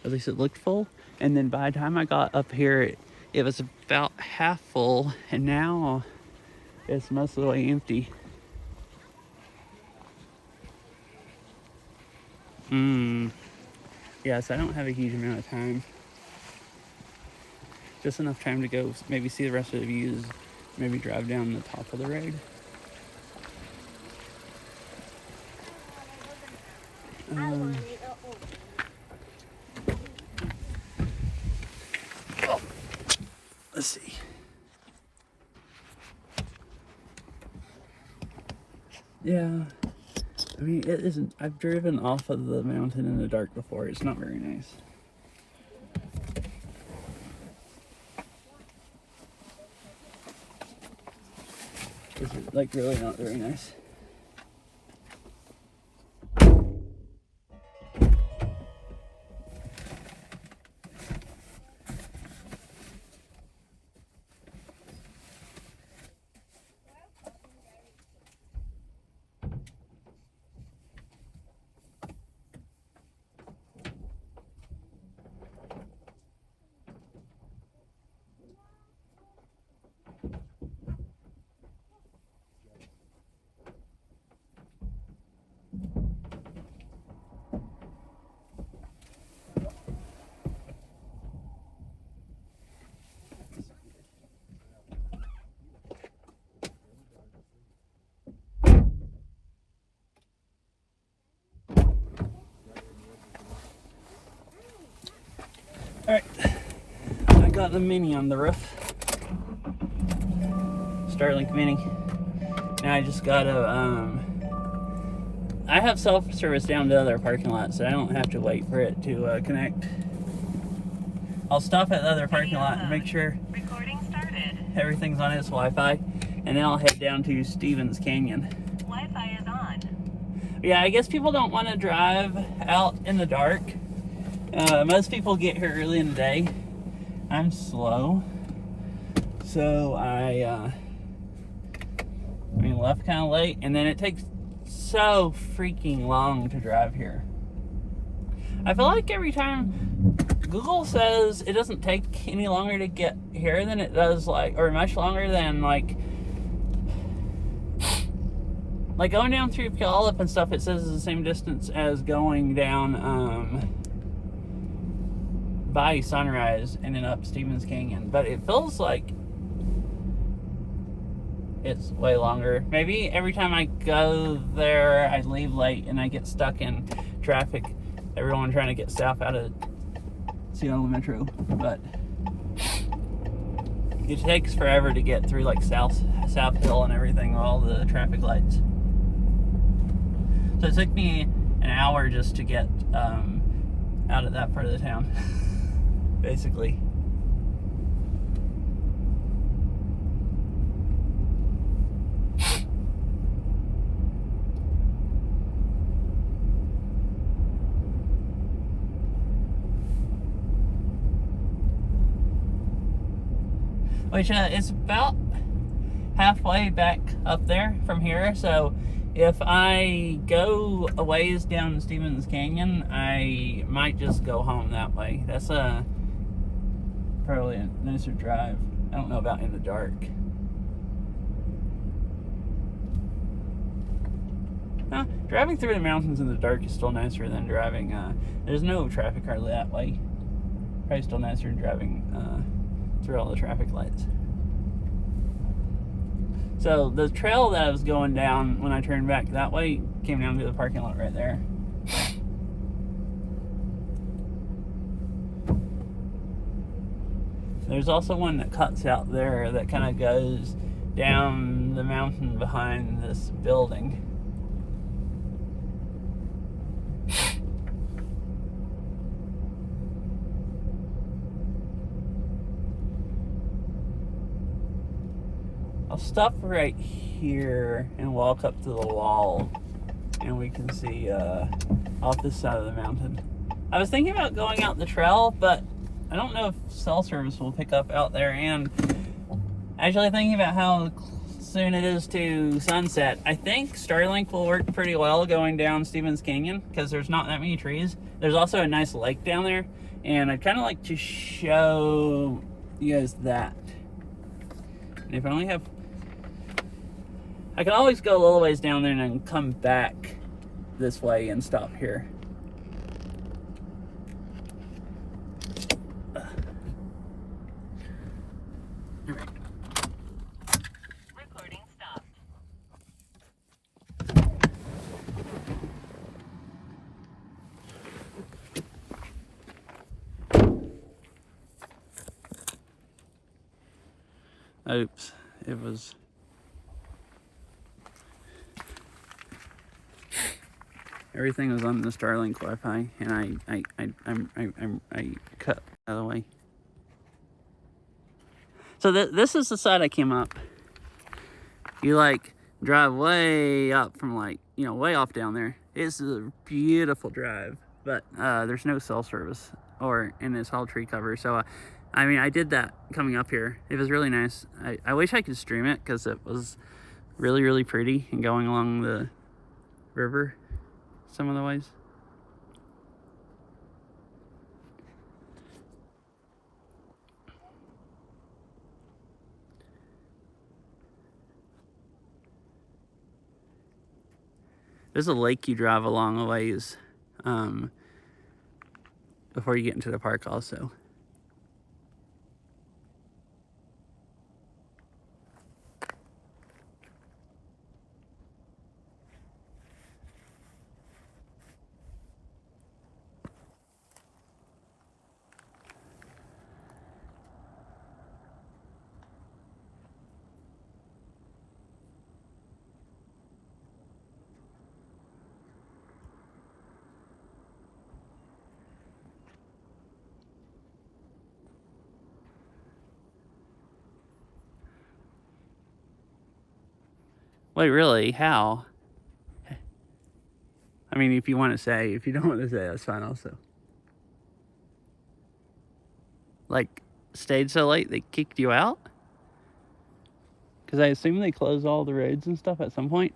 A: At least it looked full. And then by the time I got up here, it was about half full, and now it's most of the way empty. Yes, I don't have a huge amount of time. Just enough time to go maybe see the rest of the views, maybe drive down the top of the road. Let's see. Yeah, I mean, it isn't. I've driven off of the mountain in the dark before. It's not very nice. It's like really not very nice. Alright, I got the Mini on the roof. Starlink Mini. Now I just gotta, I have self-service down to other parking lots, so I don't have to wait for it to connect. I'll stop at the other parking lot and make sure everything's on its Wi-Fi, and then I'll head down to Stevens Canyon.
D: Wi-Fi is on.
A: Yeah, I guess people don't want to drive out in the dark. Most people get here early in the day. I'm slow, so I left kind of late, and then it takes so freaking long to drive here. I feel like every time Google says it doesn't take any longer to get here than it does, or much longer than like going down through Puyallup and stuff. It says it's the same distance as going down by Sunrise and then up Stevens Canyon, but it feels like it's way longer. Maybe every time I go there, I leave late and I get stuck in traffic. Everyone trying to get south out of Seattle Metro, but it takes forever to get through like South Hill and everything, all the traffic lights. So it took me an hour just to get out of that part of the town, basically. Which is about halfway back up there from here, so if I go a ways down Stevens Canyon, I might just go home that way. That's probably a nicer drive. I don't know about in the dark. Driving through the mountains in the dark is still nicer than driving. There's no traffic hardly that way. Probably still nicer than driving through all the traffic lights. So the trail that I was going down when I turned back that way came down to the parking lot right there. There's also one that cuts out there that kind of goes down the mountain behind this building. I'll stop right here and walk up to the wall, and we can see off this side of the mountain. I was thinking about going out the trail, but I don't know if cell service will pick up out there, and actually thinking about how soon it is to sunset, I think Starlink will work pretty well going down Stevens Canyon because there's not that many trees. There's also a nice lake down there, and I'd kind of like to show you guys that. And if I only have... I can always go a little ways down there and then come back this way and stop here. Alright.
D: Recording stopped.
A: Oops, it was... Everything was on the Starlink Wi-Fi, and I cut out of the way. So this is the side I came up. You like drive way up from way off down there. It's a beautiful drive, but there's no cell service and it's all tree cover. So I did that coming up here. It was really nice. I wish I could stream it because it was really, really pretty and going along the river some of the ways. There's a lake you drive along a ways before you get into the park also. Wait, really? How? I mean, if you want to say. If you don't want to say, that's fine also. Like, stayed so late they kicked you out? Because I assume they close all the roads and stuff at some point.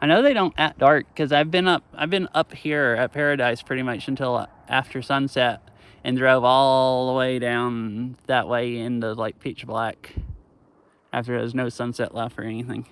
A: I know they don't at dark, because I've been up here at Paradise pretty much until after sunset, and drove all the way down that way into like pitch black after there was no sunset left or anything.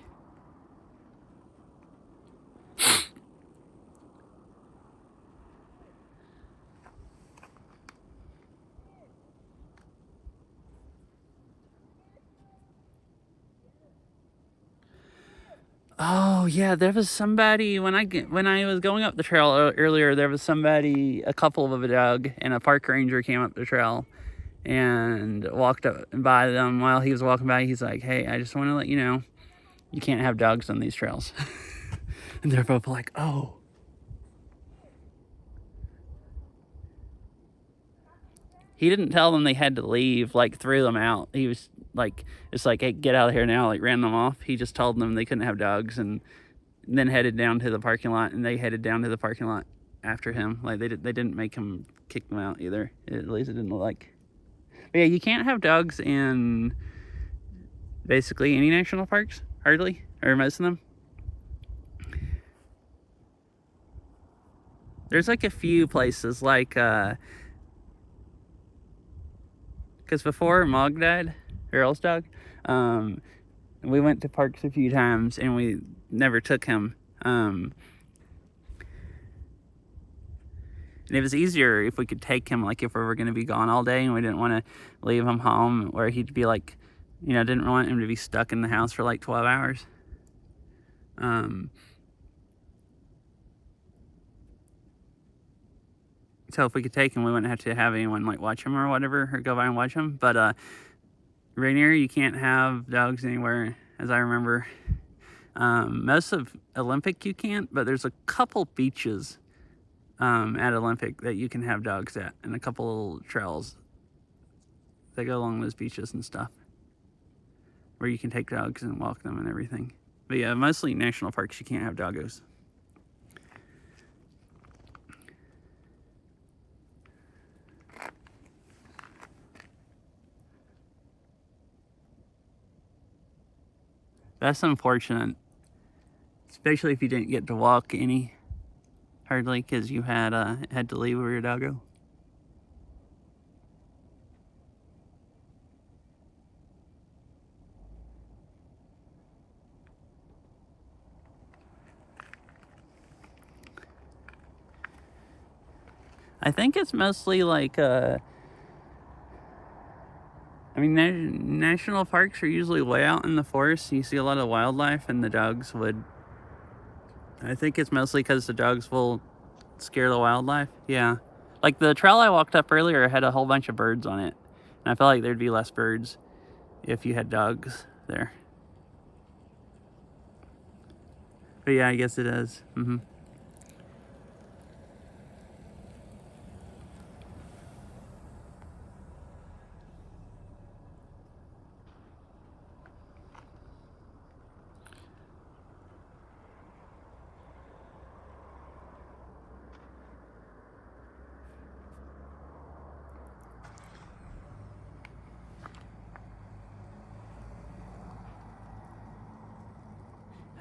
A: Oh yeah, there was somebody when I was going up the trail earlier. There was somebody, a couple of a dog, and a park ranger came up the trail and walked up by them. While he was walking by, he's like, "Hey, I just want to let you know, you can't have dogs on these trails." And they're both like, "Oh." He didn't tell them they had to leave, like threw them out. He was like, it's like, "Hey, get out of here now," like ran them off. He just told them they couldn't have dogs, and then headed down to the parking lot, and they headed down to the parking lot after him. Like they didn't make him kick them out either. At least it didn't look like. But yeah, you can't have dogs in basically any national parks, hardly, or most of them. There's like a few places, like because before Mog died, Earl's dog, we went to parks a few times and we never took him. And it was easier if we could take him, like if we were going to be gone all day and we didn't want to leave him home, where he'd be like, didn't want him to be stuck in the house for like 12 hours. So if we could take him, we wouldn't have to have anyone like watch him or whatever, or go by and watch him. But Rainier, you can't have dogs anywhere, as I remember. Most of Olympic you can't, but there's a couple beaches at Olympic that you can have dogs at, and a couple little trails that go along those beaches and stuff, where you can take dogs and walk them and everything. But yeah, mostly national parks you can't have doggos. That's unfortunate, especially if you didn't get to walk any, hardly, because you had to leave with your doggo. I think it's mostly like national parks are usually way out in the forest. You see a lot of wildlife, and the dogs would. I think it's mostly because the dogs will scare the wildlife. Yeah. Like the trail I walked up earlier had a whole bunch of birds on it. And I felt like there'd be less birds if you had dogs there. But yeah, I guess it is. Mm-hmm.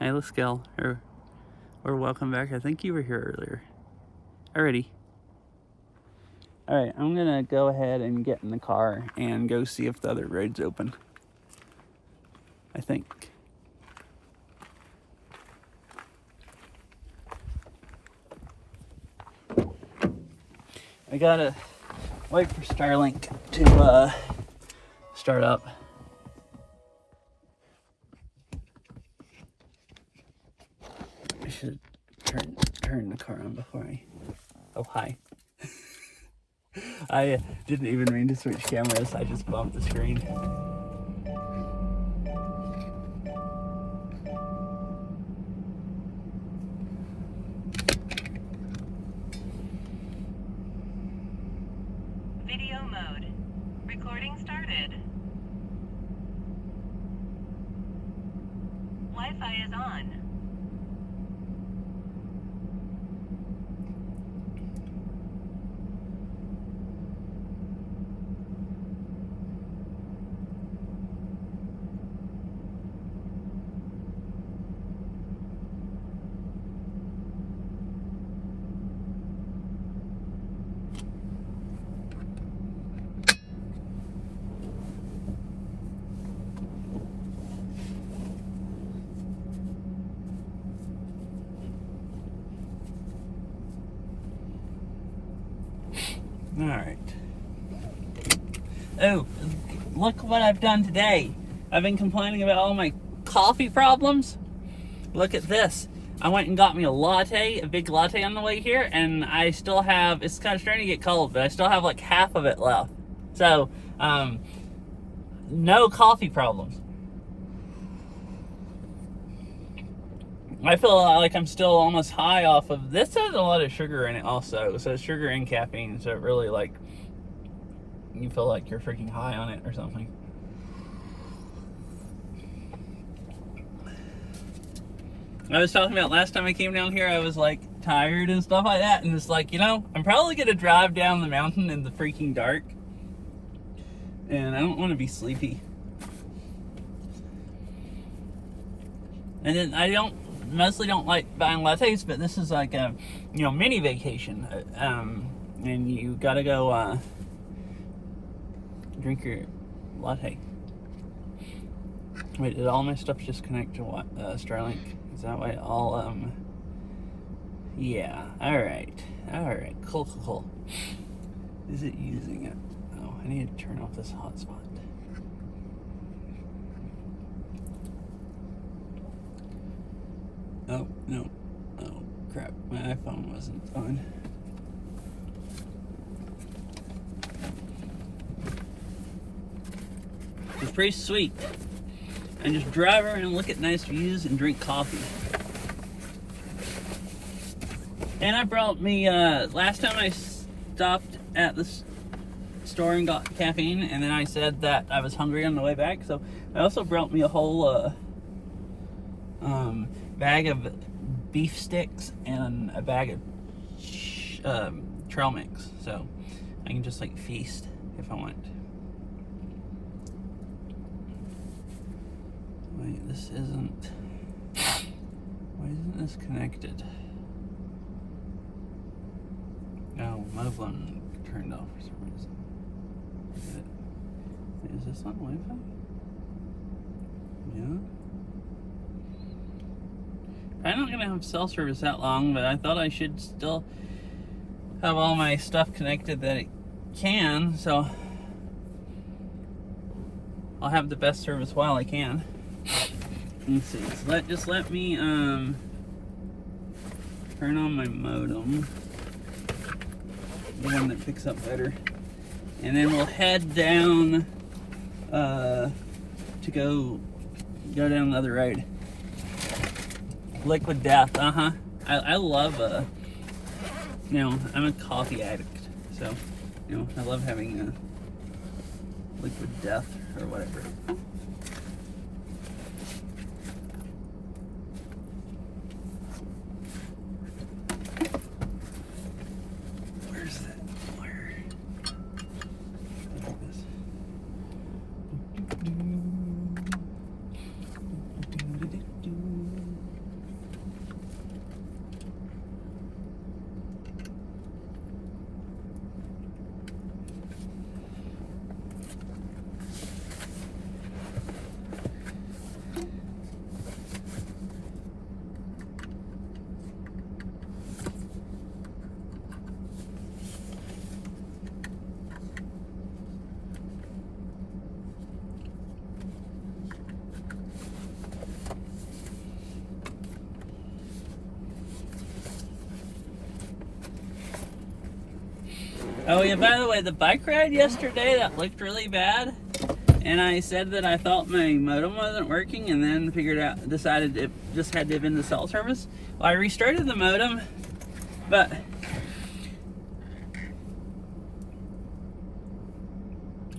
A: Hey, Laskel, or welcome back. I think you were here earlier. Alrighty. Alright, I'm gonna go ahead and get in the car and go see if the other road's open. I think. I gotta wait for Starlink to start up. I should turn the car on before I. Oh, hi. I didn't even mean to switch cameras. I just bumped the screen.
D: Video mode. Recording started. 1 Wi-Fi is on.
A: All right. Oh, look what I've done today. I've been complaining about all my coffee problems. Look at this. I went and got me a latte, a big latte on the way here, and I still have, it's kind of starting to get cold, but I still have like half of it left. So, no coffee problems. I feel like I'm still almost high off of, this has a lot of sugar in it also. So sugar and caffeine, so it really like, you feel like you're freaking high on it or something. I was talking about last time I came down here, I was like tired and stuff like that, and it's like, you know, I'm probably gonna drive down the mountain in the freaking dark, and I don't want to be sleepy. And then I mostly don't like buying lattes, but this is like a, you know, mini vacation, and you gotta go drink your latte. Wait, did all my stuff just connect to what, Starlink? Is that why all, yeah, alright, cool. Is it using it? Oh, I need to turn off this hotspot. Oh, no, oh, crap, my iPhone wasn't on. It's pretty sweet. And just drive around and look at nice views and drink coffee. And I brought me, last time I stopped at the store and got caffeine, and then I said that I was hungry on the way back, so I also brought me a whole bag of beef sticks and a bag of trail mix, so I can just like feast if I want. Wait, this isn't, why isn't this connected? Oh, my phone turned off for some reason. Is this on Wi-Fi? Yeah. I'm not gonna have cell service that long, but I thought I should still have all my stuff connected that it can, so I'll have the best service while I can. Let's see, so just let me turn on my modem, the one that picks up better, and then we'll head down to go down the other road. Liquid Death, I love you know, I'm a coffee addict, so you know, I love having Liquid Death or whatever. Oh yeah, by the way, the bike ride yesterday, that looked really bad. And I said that I thought my modem wasn't working, and then decided it just had to have been the cell service. Well, I restarted the modem, but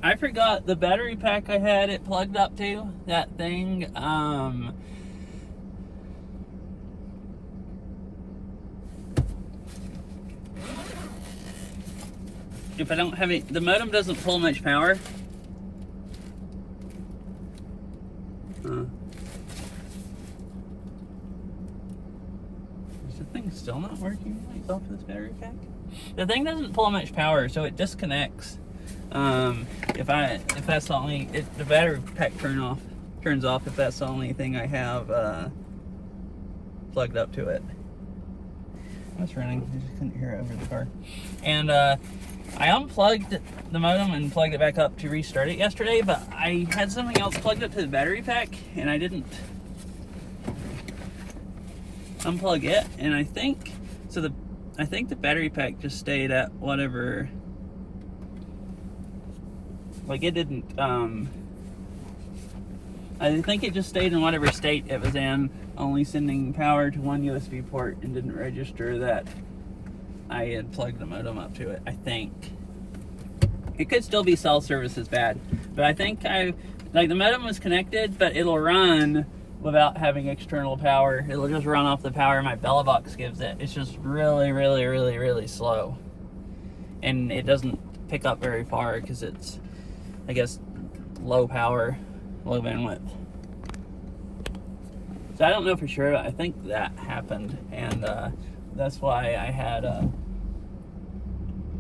A: I forgot the battery pack I had it plugged up to, that thing, if I don't have it, the modem doesn't pull much power. Is the thing still not working right off this battery pack? The thing doesn't pull much power, so it disconnects. If that's the only, the battery pack turns off if that's the only thing I have plugged up to it. It's running. I just couldn't hear it over the car. And I unplugged the modem and plugged it back up to restart it yesterday, but I had something else plugged up to the battery pack, and I didn't unplug it. And I think the battery pack just stayed at whatever. Like it didn't. I think it just stayed in whatever state it was in, only sending power to one USB port and didn't register that I had plugged the modem up to it, I think. It could still be cell service is bad, but I think the modem was connected, but it'll run without having external power. It'll just run off the power my Bella box gives it. It's just really, really, really, really slow. And it doesn't pick up very far because it's, I guess, low power, low bandwidth. So I don't know for sure, but I think that happened, and that's why I had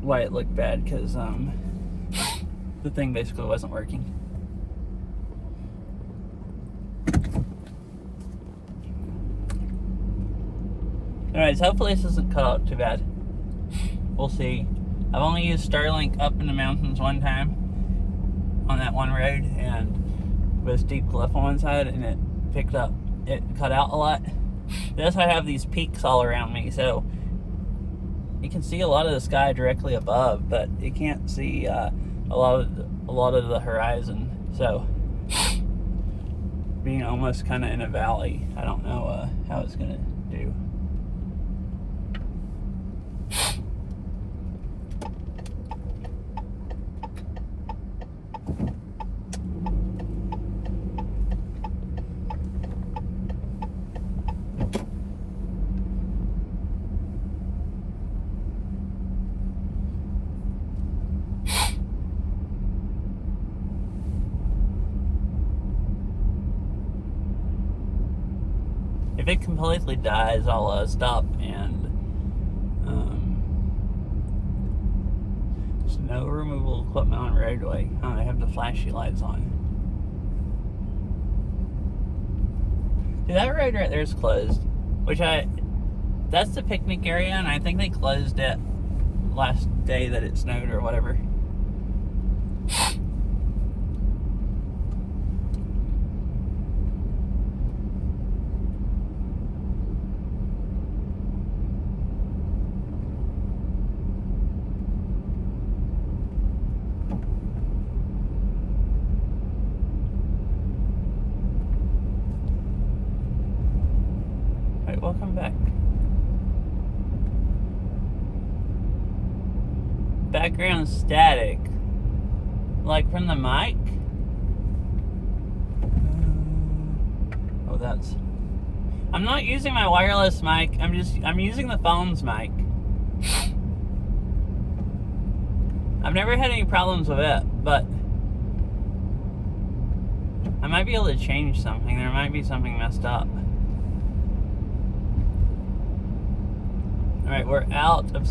A: why it looked bad, because the thing basically wasn't working. Alright, so hopefully this doesn't cut out too bad. We'll see. I've only used Starlink up in the mountains one time on that one road, and with a steep cliff on one side, and it cut out a lot. This, I have these peaks all around me, so you can see a lot of the sky directly above, but you can't see a lot of the horizon. So being almost kind of in a valley, I don't know how it's gonna do. If it completely dies, I'll stop and snow removal equipment on roadway. I have the flashy lights on. Dude, that road right there is closed. That's the picnic area, and I think they closed it last day that it snowed or whatever. Welcome back. Background static. Like from the mic? Oh, that's... I'm not using my wireless mic. I'm using the phone's mic. I've never had any problems with it, but I might be able to change something. There might be something messed up. Alright, we're out of...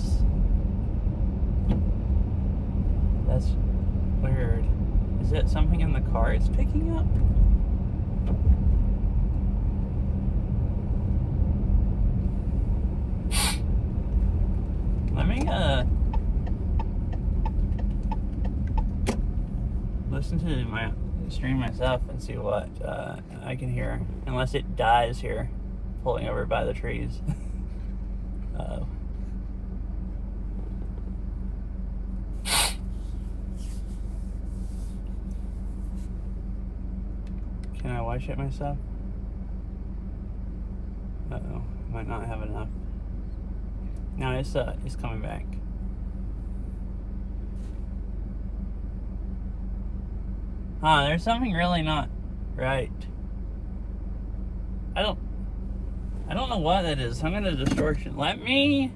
A: That's weird. Is it something in the car it's picking up? Let me, listen to my stream myself and see what I can hear. Unless it dies here, pulling over by the trees. Uh-oh. Can I watch it myself? Uh-oh. Might not have enough. No, it's coming back. There's something really not right. I don't know what that is. Some kind of distortion. Let me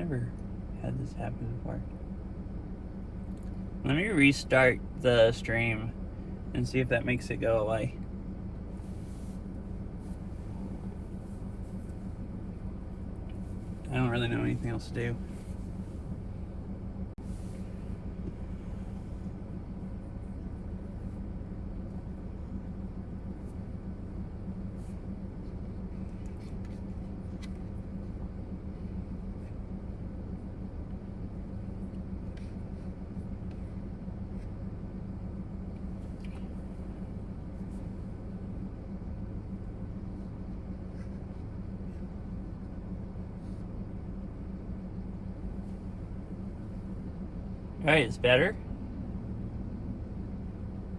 A: never had this happen before. Let me restart the stream and see if that makes it go away. I don't really know anything else to do. Alright, it's better.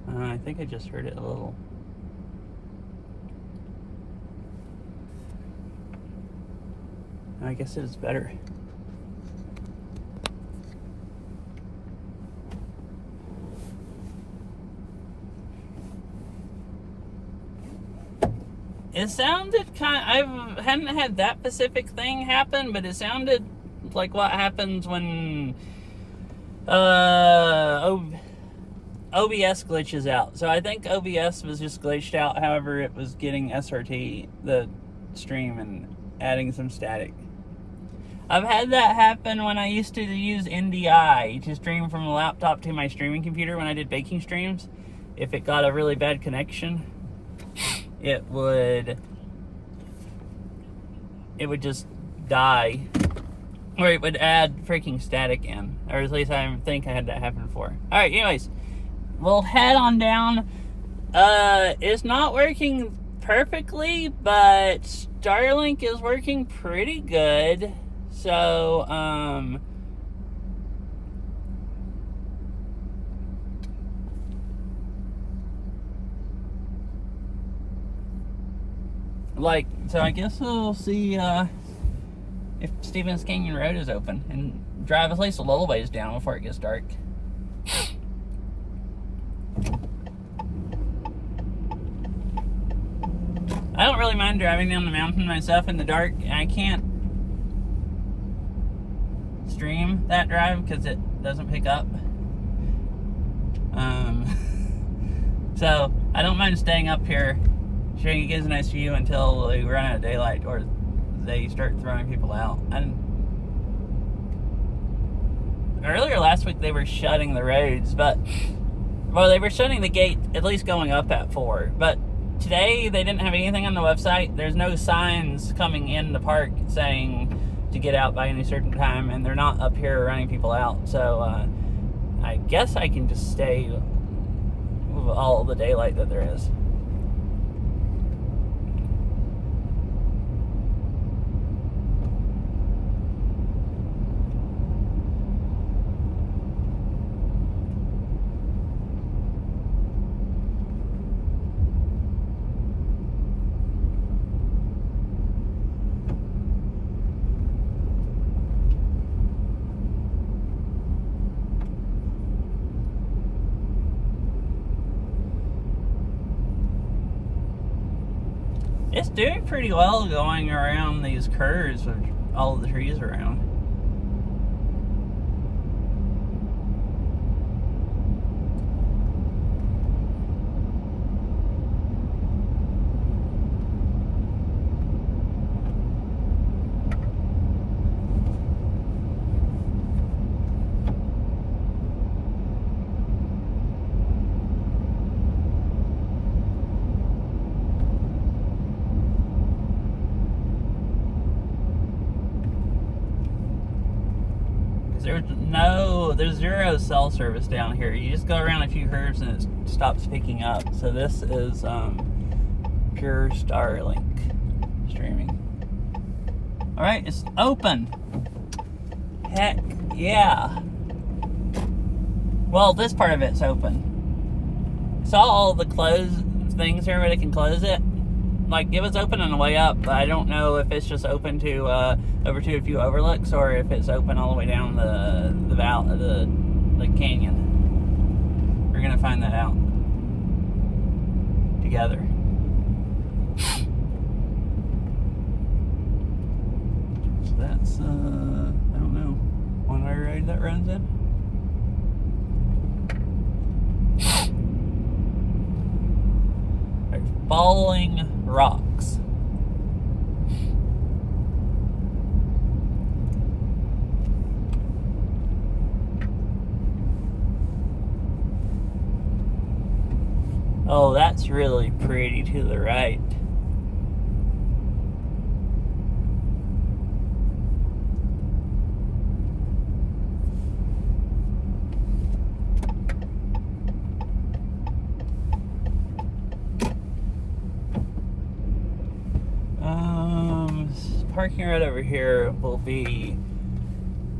A: I think I just heard it a little. I guess it is better. It sounded I hadn't had that specific thing happen, but it sounded like what happens when OBS glitches out. So I think OBS was just glitched out. However, it was getting SRT, the stream, and adding some static. I've had that happen when I used to use NDI to stream from a laptop to my streaming computer when I did baking streams. If it got a really bad connection, it would just die. Or it would add freaking static in. Or at least I think I had that happen before. Alright, anyways. We'll head on down. It's not working perfectly, but Starlink is working pretty good. So, so I guess we'll see, if Stevens Canyon Road is open, and drive at least a little ways down before it gets dark. I don't really mind driving down the mountain myself in the dark. I can't stream that drive because it doesn't pick up. So I don't mind staying up here, showing you guys a nice view until we run out of daylight or they start throwing people out. And earlier last week they were shutting the roads, but they were shutting the gate at least going up at 4. But today they didn't have anything on the website. There's no signs coming in the park saying to get out by any certain time, and they're not up here running people out. So I guess I can just stay with all the daylight that there is. It's doing pretty well going around these curves with all of the trees around. There's zero cell service down here. You just go around a few curves and it stops picking up. So this is pure Starlink streaming. Alright, it's open. Heck yeah. Well, this part of it's open. Saw all the closed things here, but it can close it. Like, it was open on the way up, but I don't know if it's just open to over to a few overlooks or if it's open all the way down the valley, the canyon. We're gonna find that out together. So that's I don't don't know. One road that runs in. Right, falling rocks. Oh, that's really pretty to the right. Parking right over here will be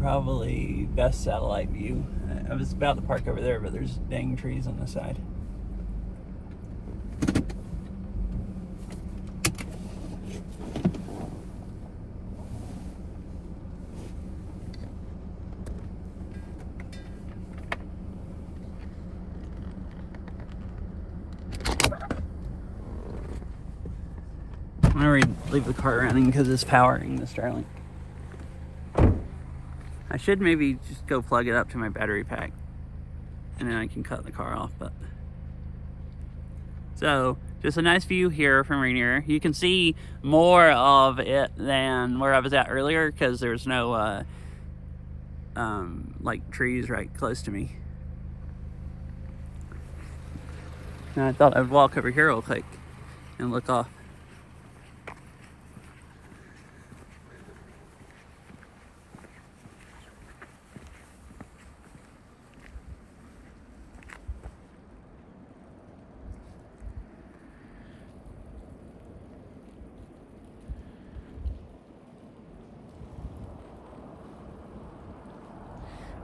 A: probably best satellite view. I was about to park over there, but there's dang trees on the side. I'm gonna leave the car running because it's powering the Starlink. I should maybe just go plug it up to my battery pack and then I can cut the car off. But so just a nice view here from Rainier. You can see more of it than where I was at earlier because there's no like trees right close to me. And I thought I'd walk over here real quick and look off.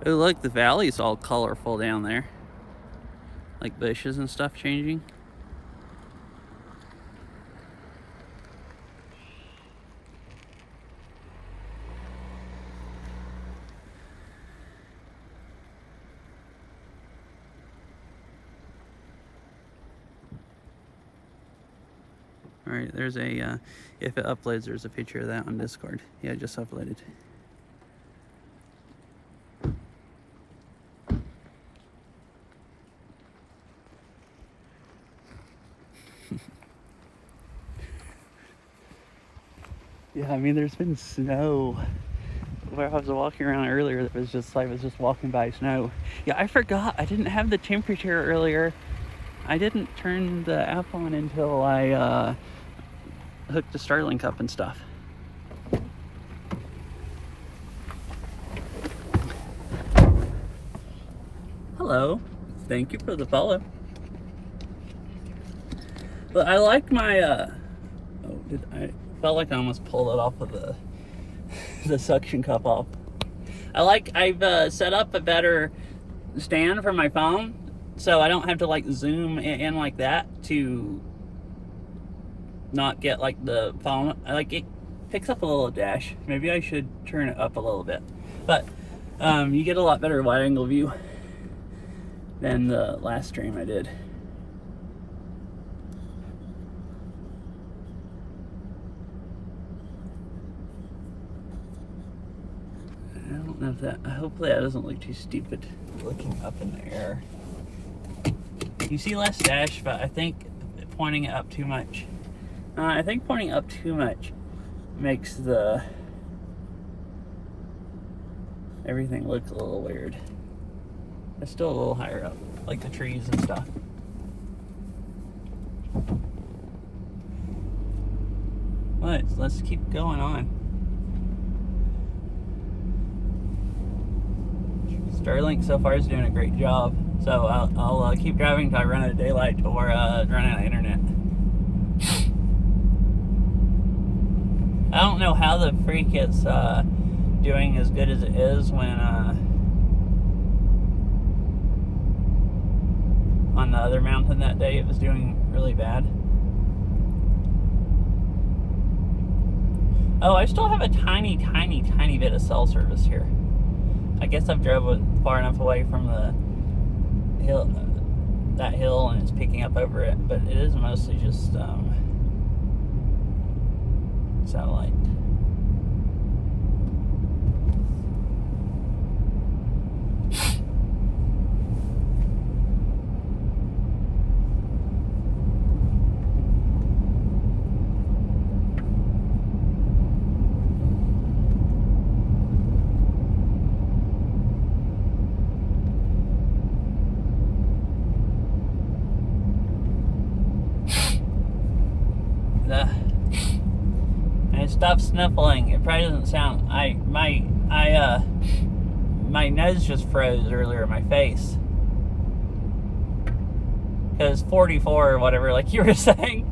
A: Oh, look, the valley's all colorful down there. Like bushes and stuff changing. All right, there's a, if it uploads, there's a picture of that on Discord. Yeah, I just uploaded. Yeah, I mean, there's been snow. Where I was walking around earlier, that was just, I was just walking by snow. Yeah, I forgot, I didn't have the temperature earlier. I didn't turn the app on until I hooked the Starlink up and stuff. Hello, thank you for the follow. But I like my, oh, I felt like I almost pulled it off of the suction cup off. I've set up a better stand for my phone, so I don't have to like zoom in like that to not get like the phone, like it picks up a little dash. Maybe I should turn it up a little bit, but you get a lot better wide angle view than the last stream I did. I don't know if that, hopefully that doesn't look too stupid looking up in the air. You see less dash, but I think pointing it up too much. I think pointing up too much makes the everything look a little weird. It's still a little higher up, like the trees and stuff. Let's keep going on. Starlink so far is doing a great job. So I'll keep driving until I run out of daylight or run out of internet. I don't know how the freak it's doing as good as it is when on the other mountain that day it was doing really bad. Oh, I still have a tiny bit of cell service here. I guess I've drove far enough away from the hill, that hill, and it's picking up over it, but it is mostly just satellite. Stop sniffling. It probably doesn't sound. My nose just froze earlier in my face. Because 44 or whatever, like you were saying.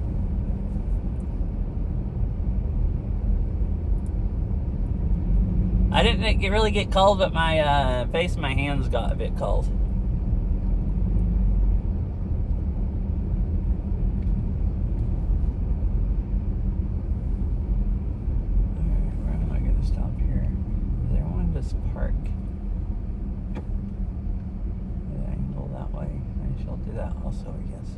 A: I didn't really get cold, but my face and my hands got a bit cold. Alright, where am I going to stop here? Is there one to park? Yeah, I can go that way. I shall do that also, I guess.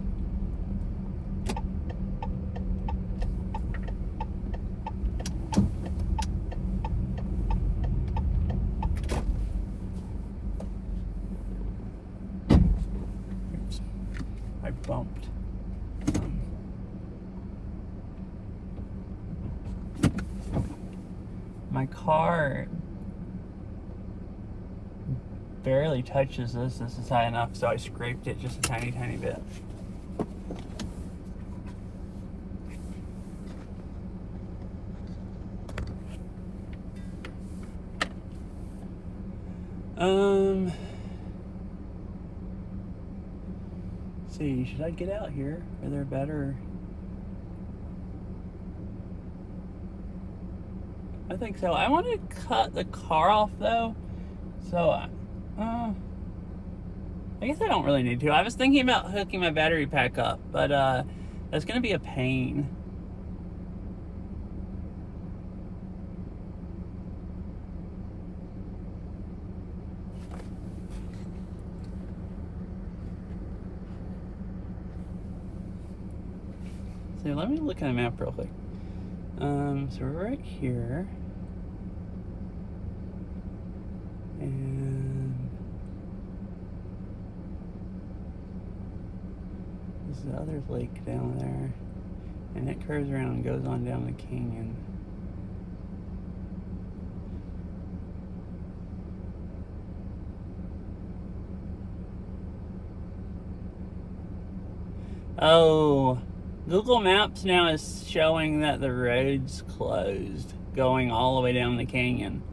A: I bumped. My car barely touches this. This is high enough, so I scraped it just a tiny, tiny bit. See, should I get out here? Are there better? I think so. I want to cut the car off though, so I guess I don't really need to. I was thinking about hooking my battery pack up, but that's gonna be a pain. So let me look at the map real quick. So we're right here. And there's the other lake down there. And it curves around and goes on down the canyon. Oh, Google Maps now is showing that the road's closed going all the way down the canyon.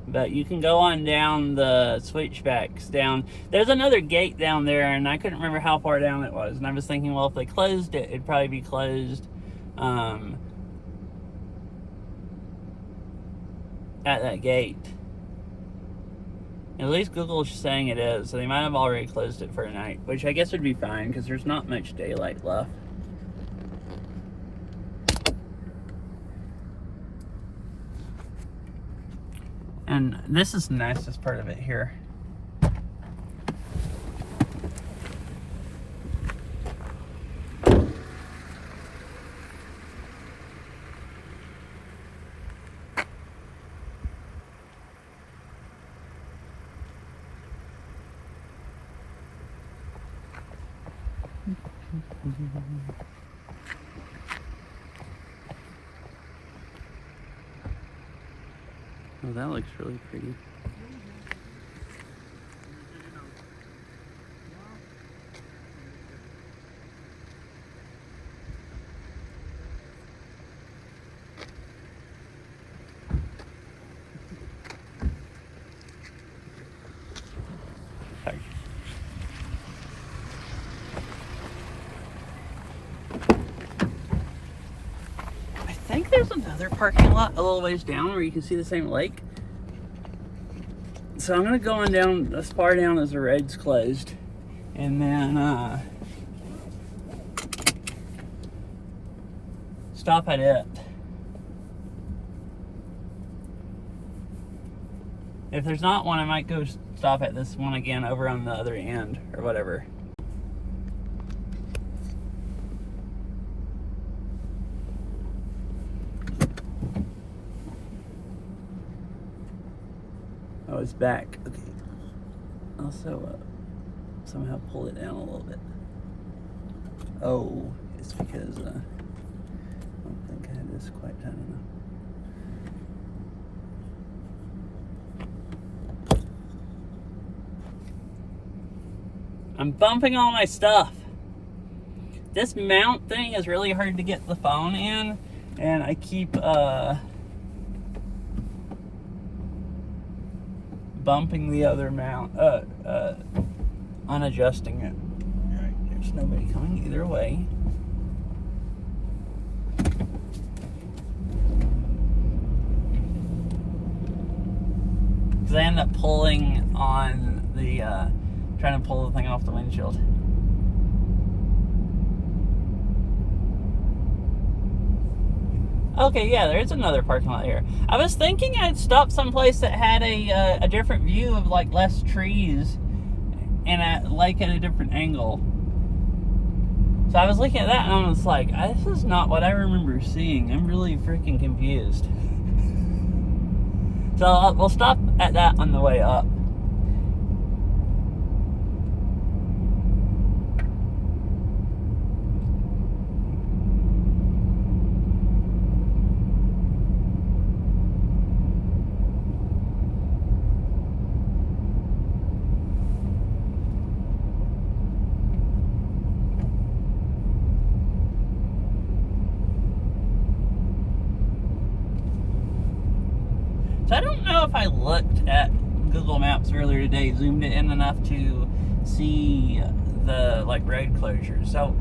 A: But you can go on down the switchbacks down. There's another gate down there, and I couldn't remember how far down it was. And I was thinking, well, if they closed it, it'd probably be closed at that gate. At least Google's saying it is, so they might have already closed it for a night, which I guess would be fine because there's not much daylight left. And this is the nicest part of it here. Oh, that looks really pretty. Sorry. I think there's another parking lot a little ways down where you can see the same lake. So I'm gonna go on down as far down as the road's closed, and then stop at it. If there's not one, I might go stop at this one again over on the other end or whatever. Oh, it's back. Okay. Also, somehow pull it down a little bit. Oh, it's because I don't think I had this quite tight enough. I'm bumping all my stuff. This mount thing is really hard to get the phone in, and I keep bumping the other mount, unadjusting it. Alright, there's nobody coming either way. Because I end up pulling on the, trying to pull the thing off the windshield. Okay, yeah, there is another parking lot here. I was thinking I'd stop someplace that had a different view of like less trees and at a different angle. So I was looking at that and I was like, this is not what I remember seeing. I'm really freaking confused. So we'll stop at that on the way up. So I don't know if I looked at Google Maps earlier today, zoomed it in enough to see the road closures. So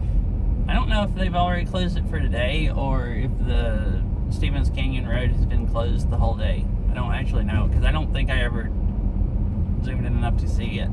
A: I don't know if they've already closed it for today or if the Stevens Canyon Road has been closed the whole day. I don't actually know because I don't think I ever zoomed in enough to see it.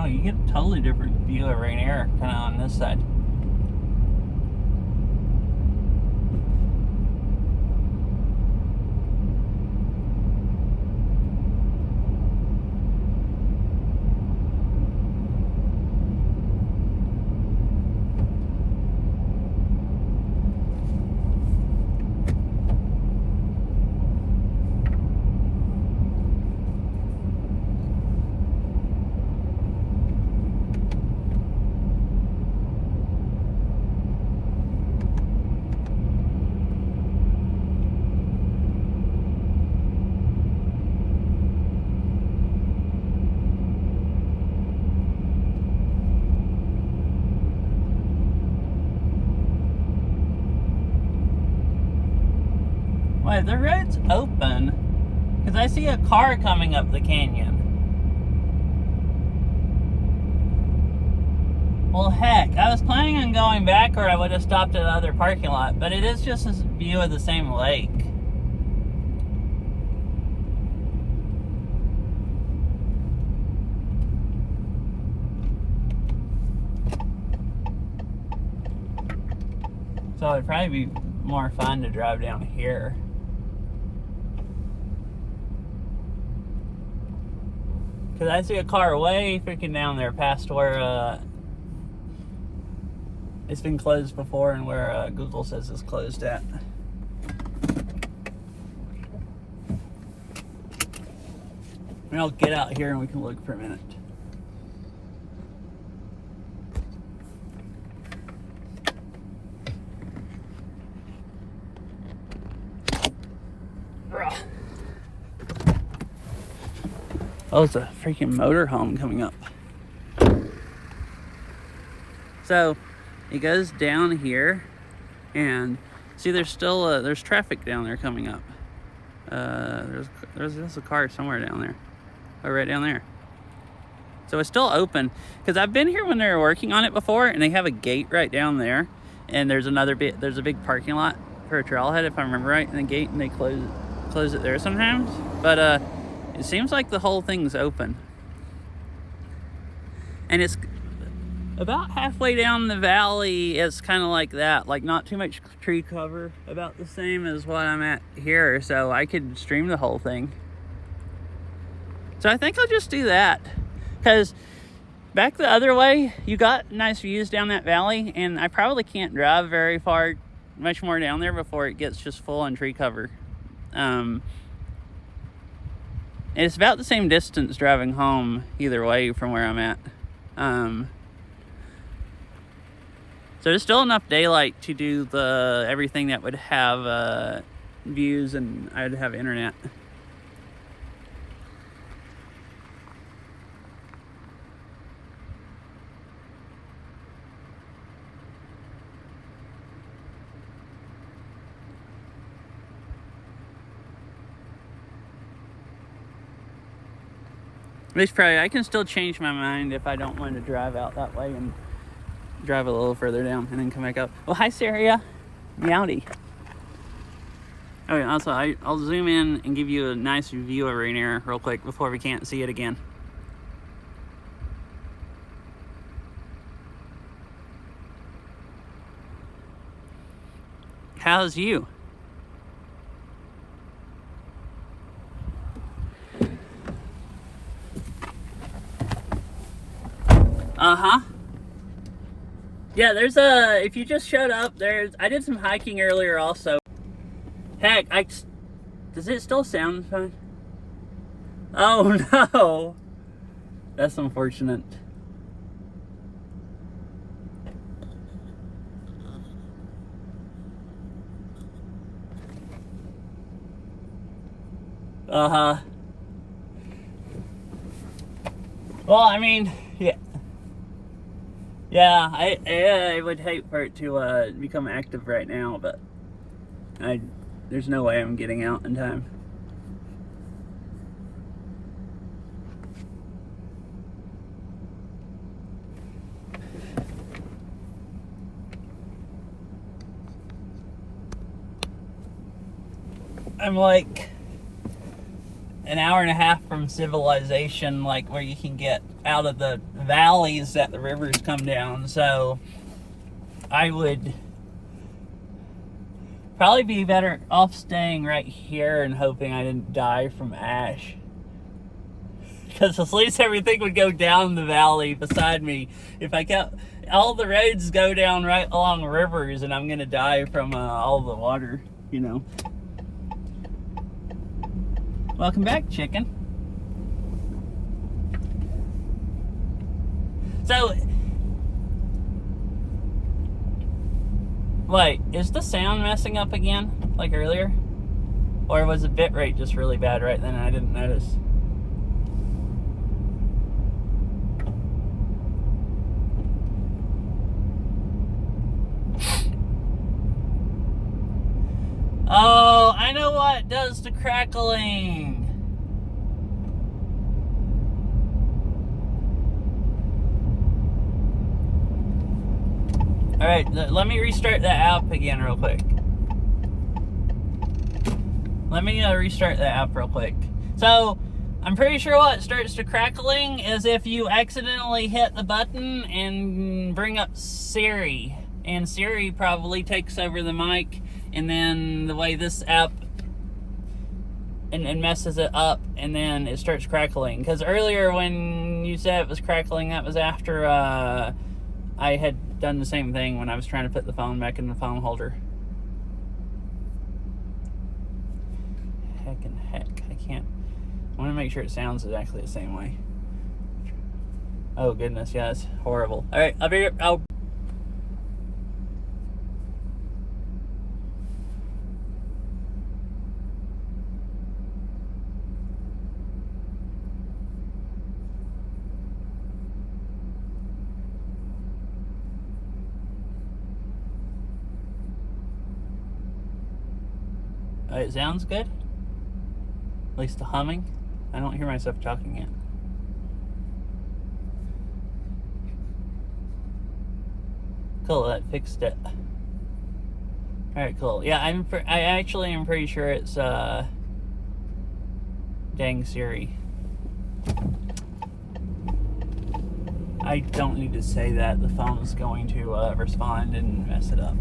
A: You get a totally different view of Rainier kind of on this side. Wait, the road's open because I see a car coming up the canyon. Well, heck, I was planning on going back or I would have stopped at the other parking lot, but it is just a view of the same lake. So it'd probably be more fun to drive down here. Because I see a car way freaking down there past where it's been closed before and where Google says it's closed at. I'll get out here and we can look for a minute. Oh, it's a freaking motorhome coming up. So it goes down here, and see, there's still there's traffic down there coming up. There's a car somewhere down there. Oh, right down there. So it's still open, because I've been here when they were working on it before, and they have a gate right down there, and there's a big parking lot for a trailhead, if I remember right, and a gate, and they close it there sometimes. But it seems like the whole thing's open, and it's about halfway down the valley. It's kind of like that, like not too much tree cover, about the same as what I'm at here, so I could stream the whole thing. So I think I'll just do that, because back the other way, you got nice views down that valley, and I probably can't drive very far, much more down there before it gets just full on tree cover. And it's about the same distance driving home either way from where I'm at. So there's still enough daylight to do everything that would have views, and I'd have internet. I can still change my mind if I don't want to drive out that way and drive a little further down and then come back up. Well, hi, Saria. Meowdy. Okay, also, I'll zoom in and give you a nice view of Rainier real quick before we can't see it again. How's you? Uh-huh. Yeah, there's if you just showed up, I did some hiking earlier also. Heck, does it still sound fine? Oh no! That's unfortunate. Uh-huh. Well, I mean, yeah. Yeah, I would hate for it to become active right now, but there's no way I'm getting out in time. I'm like an hour and a half from civilization, like where you can get out of the valleys that the rivers come down, so I would probably be better off staying right here and hoping I didn't die from ash, because at least everything would go down the valley beside me. If I kept, all the roads go down right along rivers, and I'm gonna die from all the water, you know. Welcome back, chicken. So, wait, is the sound messing up again, like earlier? Or was the bitrate just really bad right then and I didn't notice? Oh, I know what does the crackling. All right, let me restart the app again real quick. Let me restart the app real quick. So, I'm pretty sure what starts to crackling is if you accidentally hit the button and bring up Siri. And Siri probably takes over the mic, and then the way this app and messes it up, and then it starts crackling. Because earlier when you said it was crackling, that was after I had done the same thing when I was trying to put the phone back in the phone holder. Heck and heck. I can't. I want to make sure it sounds exactly the same way. Oh, goodness. Yeah, it's horrible. All right. I'll be here. It sounds good. At least the humming. I don't hear myself talking yet. Cool, that fixed it. Alright, cool. Yeah, I actually am pretty sure it's dang Siri. I don't need to say that. The phone is going to respond and mess it up.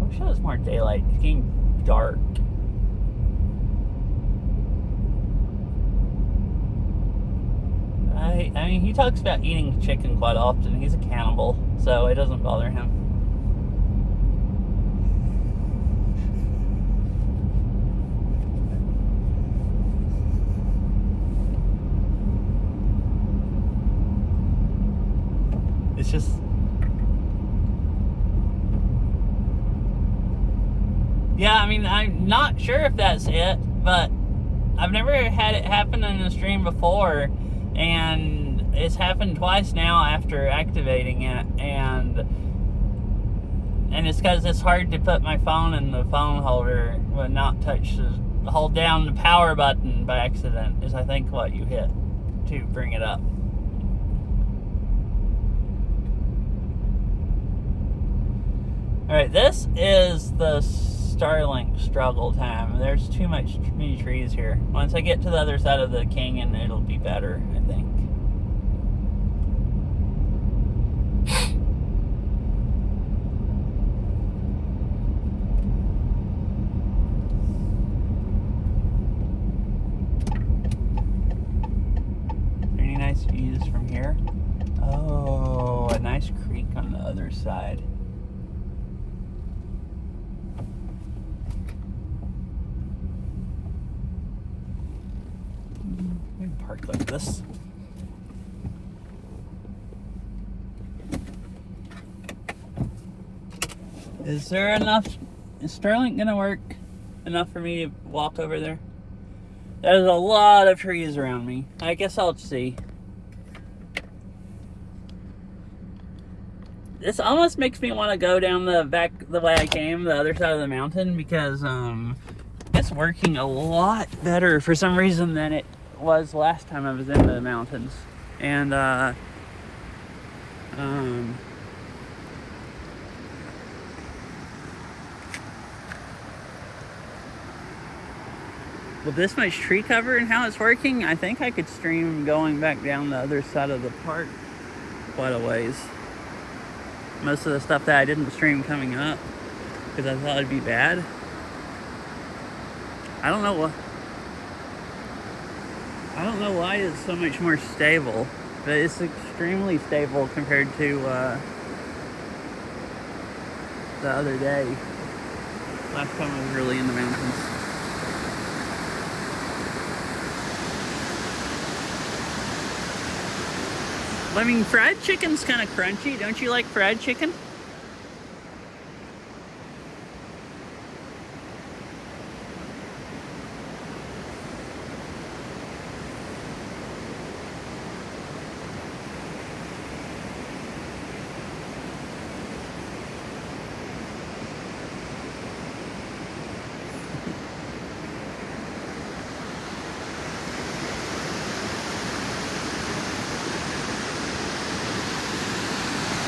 A: I wish it was more daylight. It's getting dark. I mean, he talks about eating chicken quite often. He's a cannibal, so it doesn't bother him. It's just... Yeah, I mean, I'm not sure if that's it, but I've never had it happen in a stream before, and it's happened twice now after activating it, and it's because it's hard to put my phone in the phone holder but not touch hold down the power button by accident is I think what you hit to bring it up. Alright, this is the Starlink struggle time. There's too many trees here. Once I get to the other side of the canyon, it'll be better, I think. Any nice views from here? Oh, a nice creek on the other side. Park like this. Is there enough? Is Starlink gonna work enough for me to walk over there? There's a lot of trees around me. I guess I'll see. This almost makes me want to go down the way I came, the other side of the mountain, because it's working a lot better for some reason than it was last time I was in the mountains. And with this much tree cover and how it's working, I think I could stream going back down the other side of the park quite a ways. Most of the stuff that I didn't stream coming up because I thought it'd be bad. I don't know why it's so much more stable, but it's extremely stable compared to the other day. Last time I was really in the mountains. I mean, fried chicken's kind of crunchy. Don't you like fried chicken?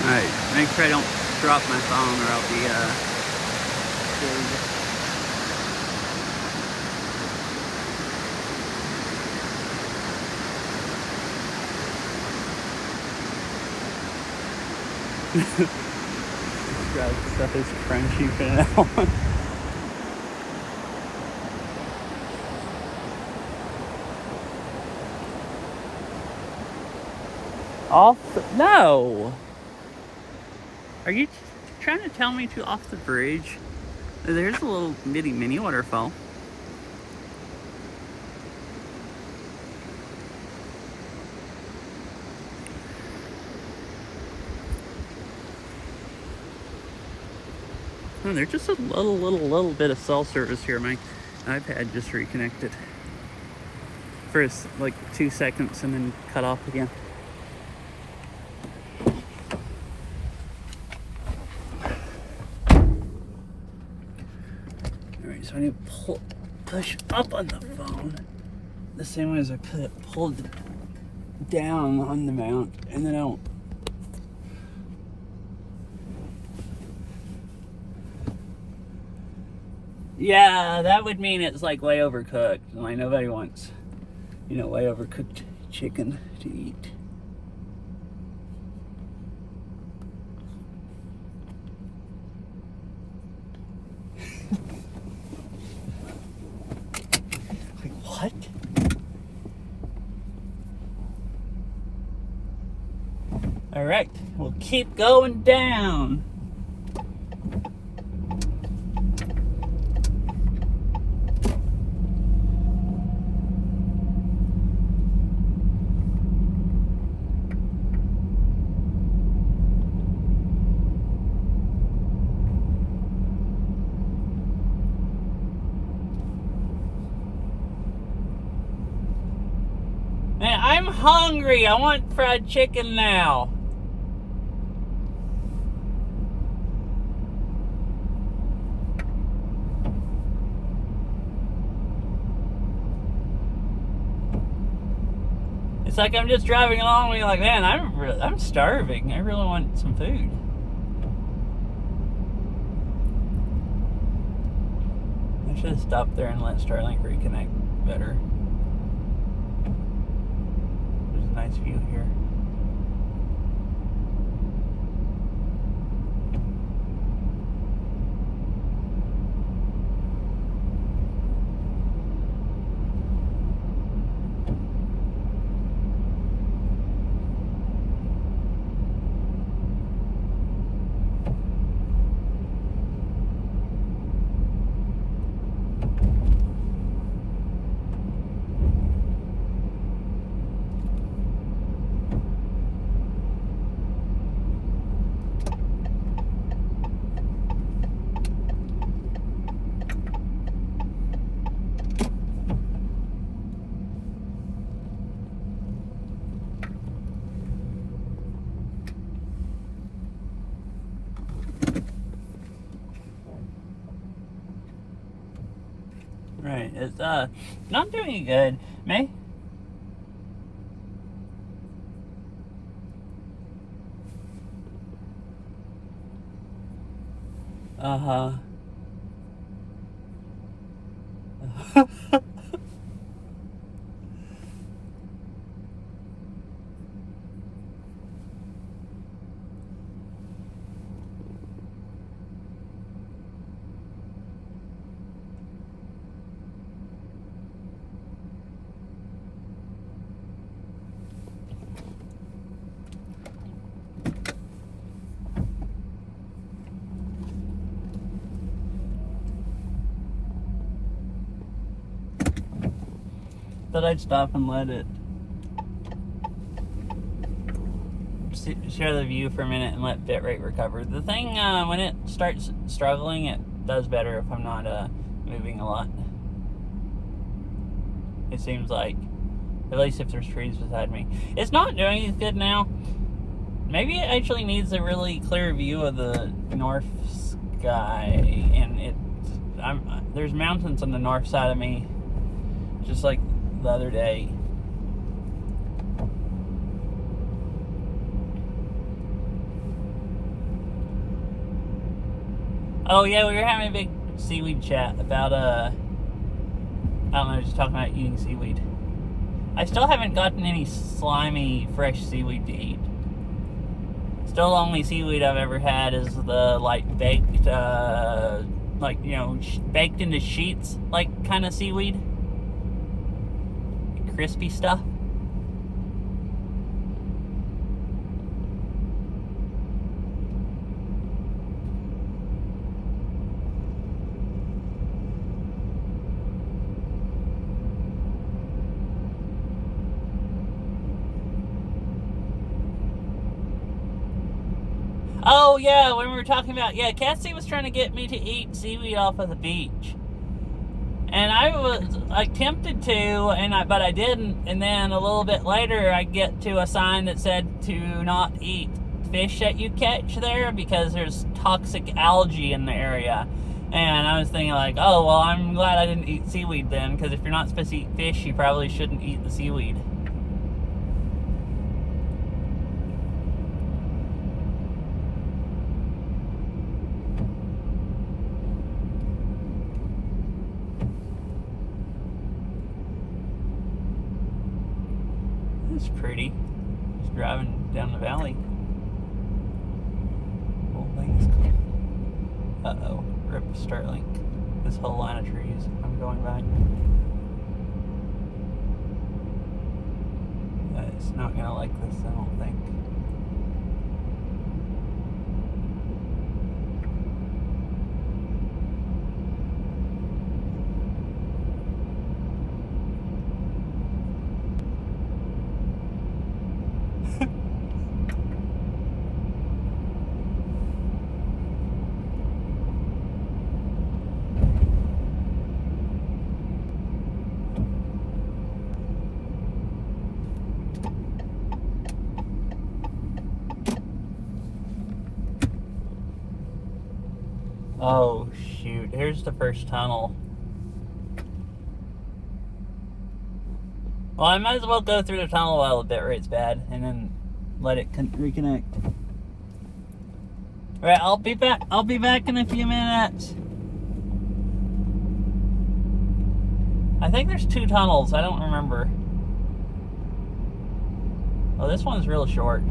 A: Alright, make sure I don't drop my phone or I'll be This stuff is crunchy for now. No! Are you trying to tell me to off the bridge? There's a little bitty mini waterfall. Oh, there's just a little bit of cell service here. My iPad just reconnected for like 2 seconds and then cut off again. Alright, so I need to push up on the phone the same way as I pulled down on the mount, and then I don't. Yeah, that would mean it's like way overcooked. Like nobody wants, way overcooked chicken to eat. Like what? All right, we'll keep going down. Man, I'm hungry. I want fried chicken now. It's like I'm just driving along being like, man, I'm starving. I really want some food. I should have stopped there and let Starlink reconnect better. There's a nice view here. Right, it's not doing good. May? Uh-huh. Thought I'd stop and let it share the view for a minute and let bitrate recover. The thing, when it starts struggling, it does better if I'm not moving a lot. It seems like, at least if there's trees beside me. It's not doing as good now. Maybe it actually needs a really clear view of the north sky, and there's mountains on the north side of me, just like the other day. Oh yeah, we were having a big seaweed chat about I don't know, just talking about eating seaweed. I still haven't gotten any slimy fresh seaweed to eat. Still the only seaweed I've ever had is the like baked baked into sheets like kind of seaweed. Crispy stuff. Oh, yeah, when we were talking about... Yeah, Cassie was trying to get me to eat seaweed off of the beach. And I was, like, tempted to, but I didn't. And then a little bit later, I get to a sign that said to not eat fish that you catch there because there's toxic algae in the area. And I was thinking, like, oh, well, I'm glad I didn't eat seaweed then, because if you're not supposed to eat fish, you probably shouldn't eat the seaweed. It's pretty. Just driving down the valley. Whole thing's cool. Uh-oh. Rip Starlink. This whole line of trees. I'm going back. It's not gonna like this, I don't think. Oh, shoot. Here's the first tunnel. Well, I might as well go through the tunnel while the bitrate's bad, and then let it reconnect. Alright, I'll be back. I'll be back in a few minutes. I think there's 2 tunnels. I don't remember. Oh, this one's real short.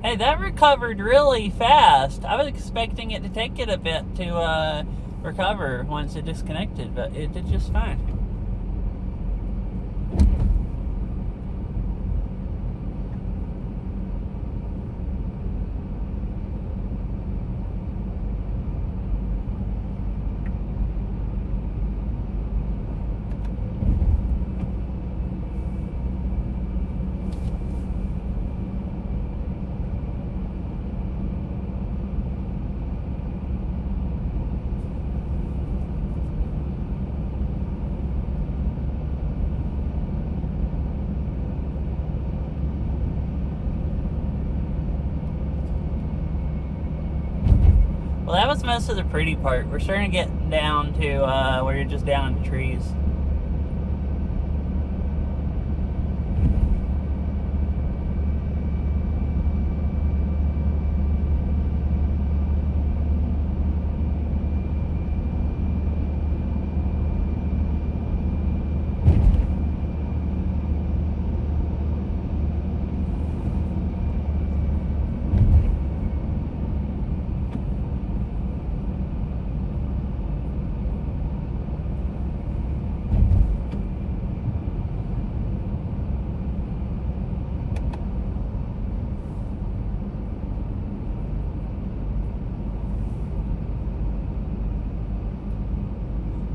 A: Hey, that recovered really fast. I was expecting it to take it a bit to recover once it disconnected, but it did just fine. Well, that was most of the pretty part. We're starting to get down to where you're just down in the trees.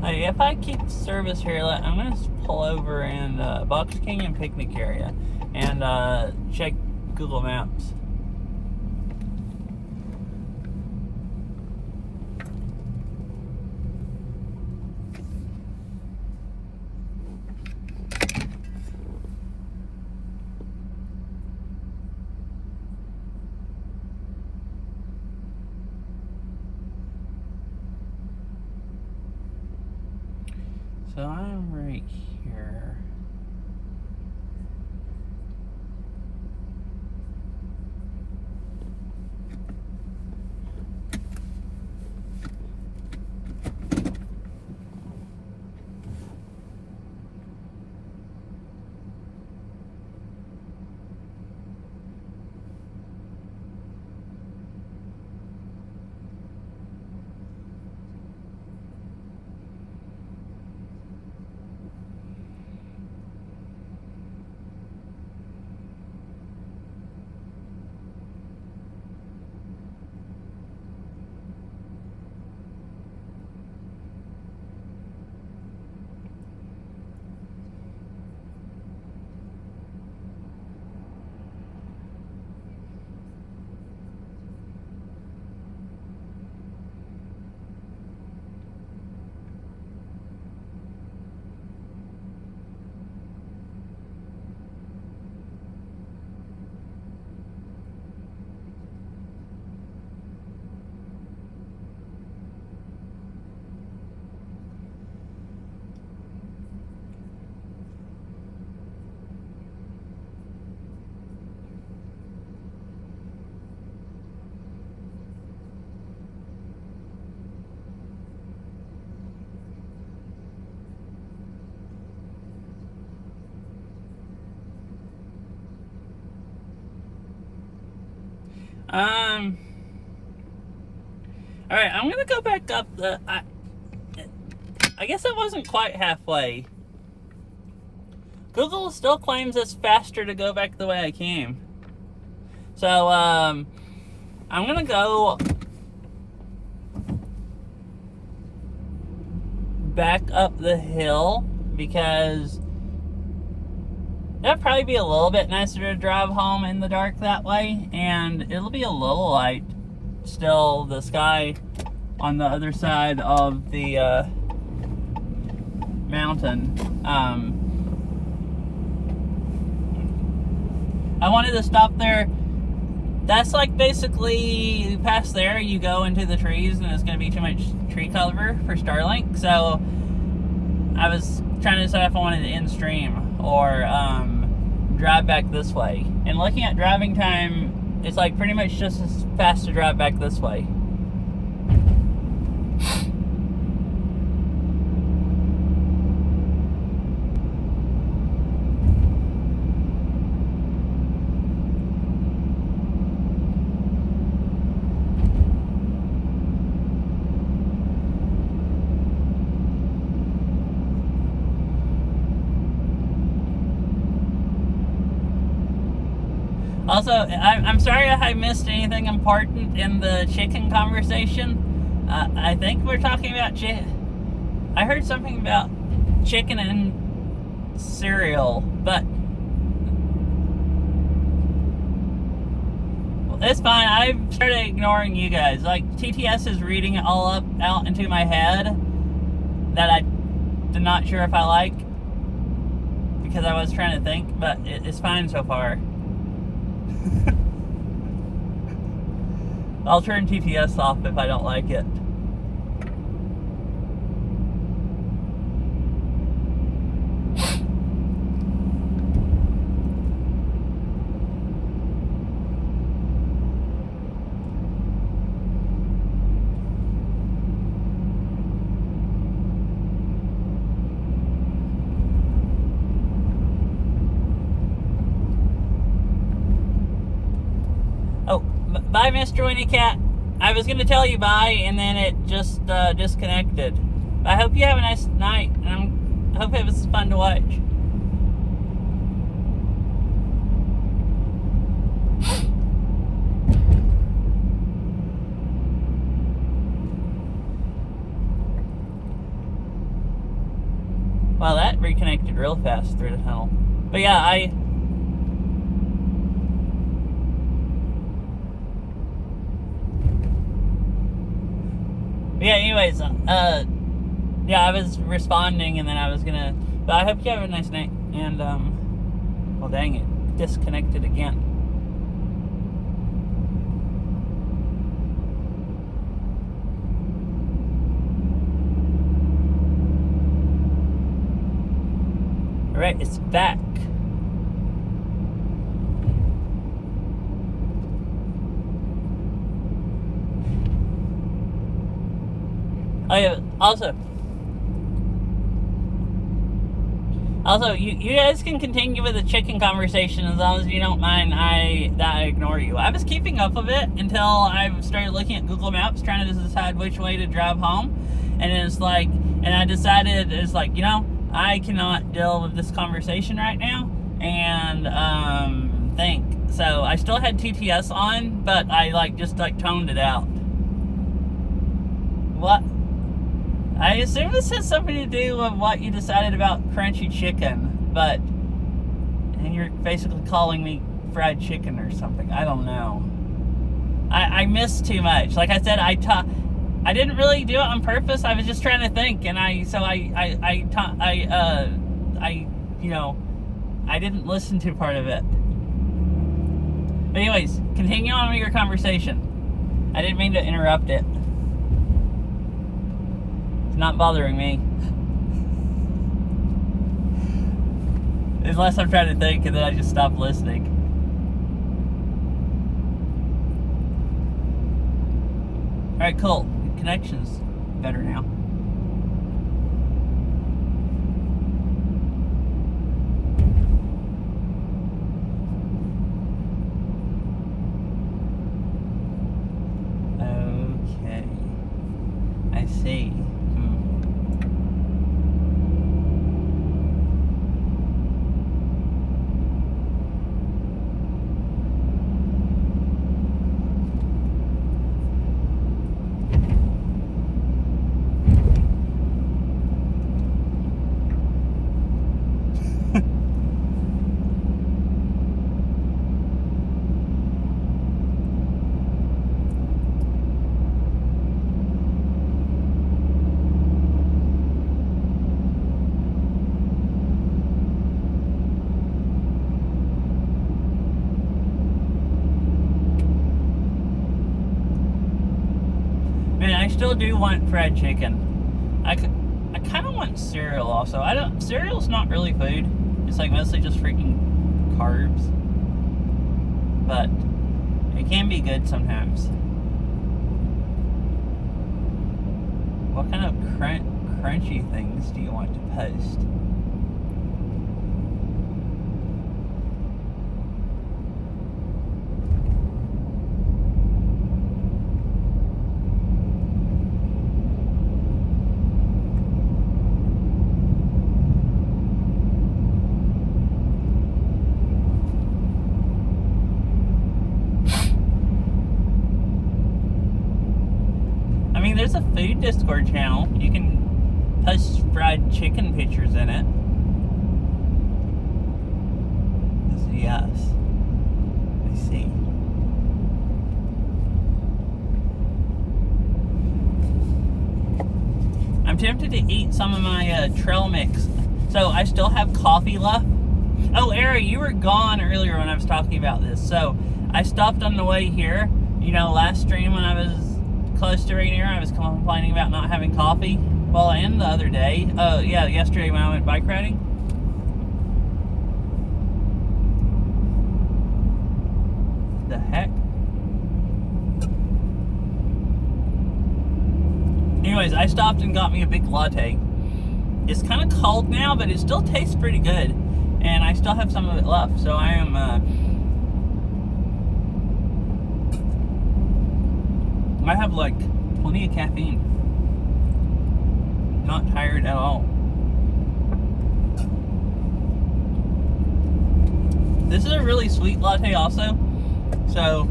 A: Hey, if I keep service here, I'm going to pull over in Box King and Picnic area and check Google Maps. So I'm right here. All right, I'm gonna go back up the. I guess I wasn't quite halfway. Google still claims it's faster to go back the way I came. So, I'm gonna go back up the hill because that'd probably be a little bit nicer to drive home in the dark that way, and it'll be a little light still, the sky on the other side of the mountain. I wanted to stop there. That's like basically past there you go into the trees and it's going to be too much tree cover for Starlink. So I was trying to decide if I wanted to in stream or drive back this way. And looking at driving time, it's like pretty much just as fast to drive back this way. Also, I'm sorry if I missed anything important in the chicken conversation. I think we're talking about chicken. I heard something about chicken and cereal, but it's fine. I've started ignoring you guys. Like, TTS is reading it all up out into my head that I'm not sure if I like because I was trying to think, but it's fine so far. I'll turn TTS off if I don't like it. Bye, Mr. Winnie Cat. I was going to tell you bye, and then it just disconnected. I hope you have a nice night, and I hope it was fun to watch. Wow, that reconnected real fast through the tunnel. But yeah, yeah, anyways, yeah, I was responding and then I was gonna, but I hope you have a nice night, and, well, dang it, disconnected again. Alright, it's back. Oh yeah, also, you guys can continue with the chicken conversation as long as you don't mind that I ignore you. I was keeping up with it until I started looking at Google Maps trying to decide which way to drive home, and it's like, and I decided, it's like, you know, I cannot deal with this conversation right now, and think. So I still had TTS on, but I just toned it out. What? I assume this has something to do with what you decided about crunchy chicken, but, and you're basically calling me fried chicken or something. I don't know. I missed too much. Like I said, I didn't really do it on purpose. I was just trying to think, and I didn't listen to part of it. But anyways, continue on with your conversation. I didn't mean to interrupt it. It's not bothering me. Unless I'm trying to think and then I just stop listening. Alright, cool. The connection's better now. see. Man, I still do want fried chicken. I kind of want cereal also. Cereal's not really food. It's like mostly just freaking carbs. But it can be good sometimes. What kind of crunchy things do you want to post? There's a food Discord channel. You can post fried chicken pictures in it. Yes. I see. I'm tempted to eat some of my trail mix. So I still have coffee left. Oh, Ari, you were gone earlier when I was talking about this. So I stopped on the way here. You know, last stream when I was close to Rainier, I was complaining about not having coffee. Well, and the other day, yesterday when I went bike riding. The heck? Anyways, I stopped and got me a big latte. It's kind of cold now, but it still tastes pretty good. And I still have some of it left, so I am, I have like plenty of caffeine. Not tired at all. This is a really sweet latte also. So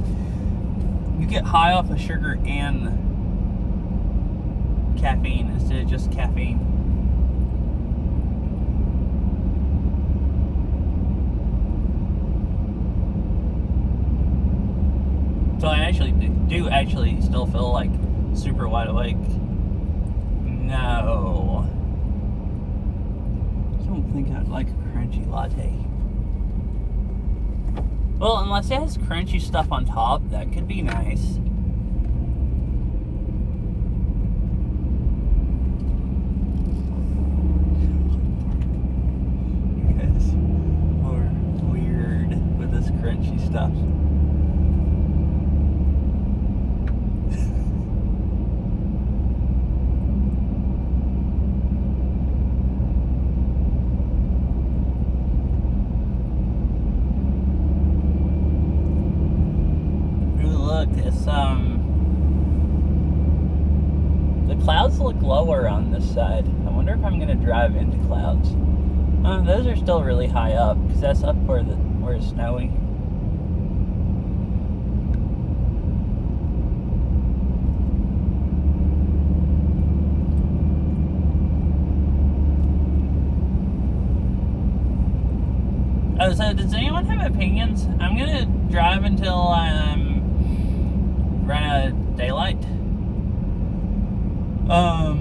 A: you get high off of sugar and caffeine instead of just caffeine. So I actually do actually still feel like super wide awake. No. I don't think I'd like a crunchy latte. Well, unless it has crunchy stuff on top, that could be nice. You guys are weird with this crunchy stuff. The clouds look lower on this side. I wonder if I'm gonna drive into clouds. Those are still really high up because that's up where it's snowy. Oh, so does anyone have opinions? I'm gonna drive until I'm run out of daylight. Yeah,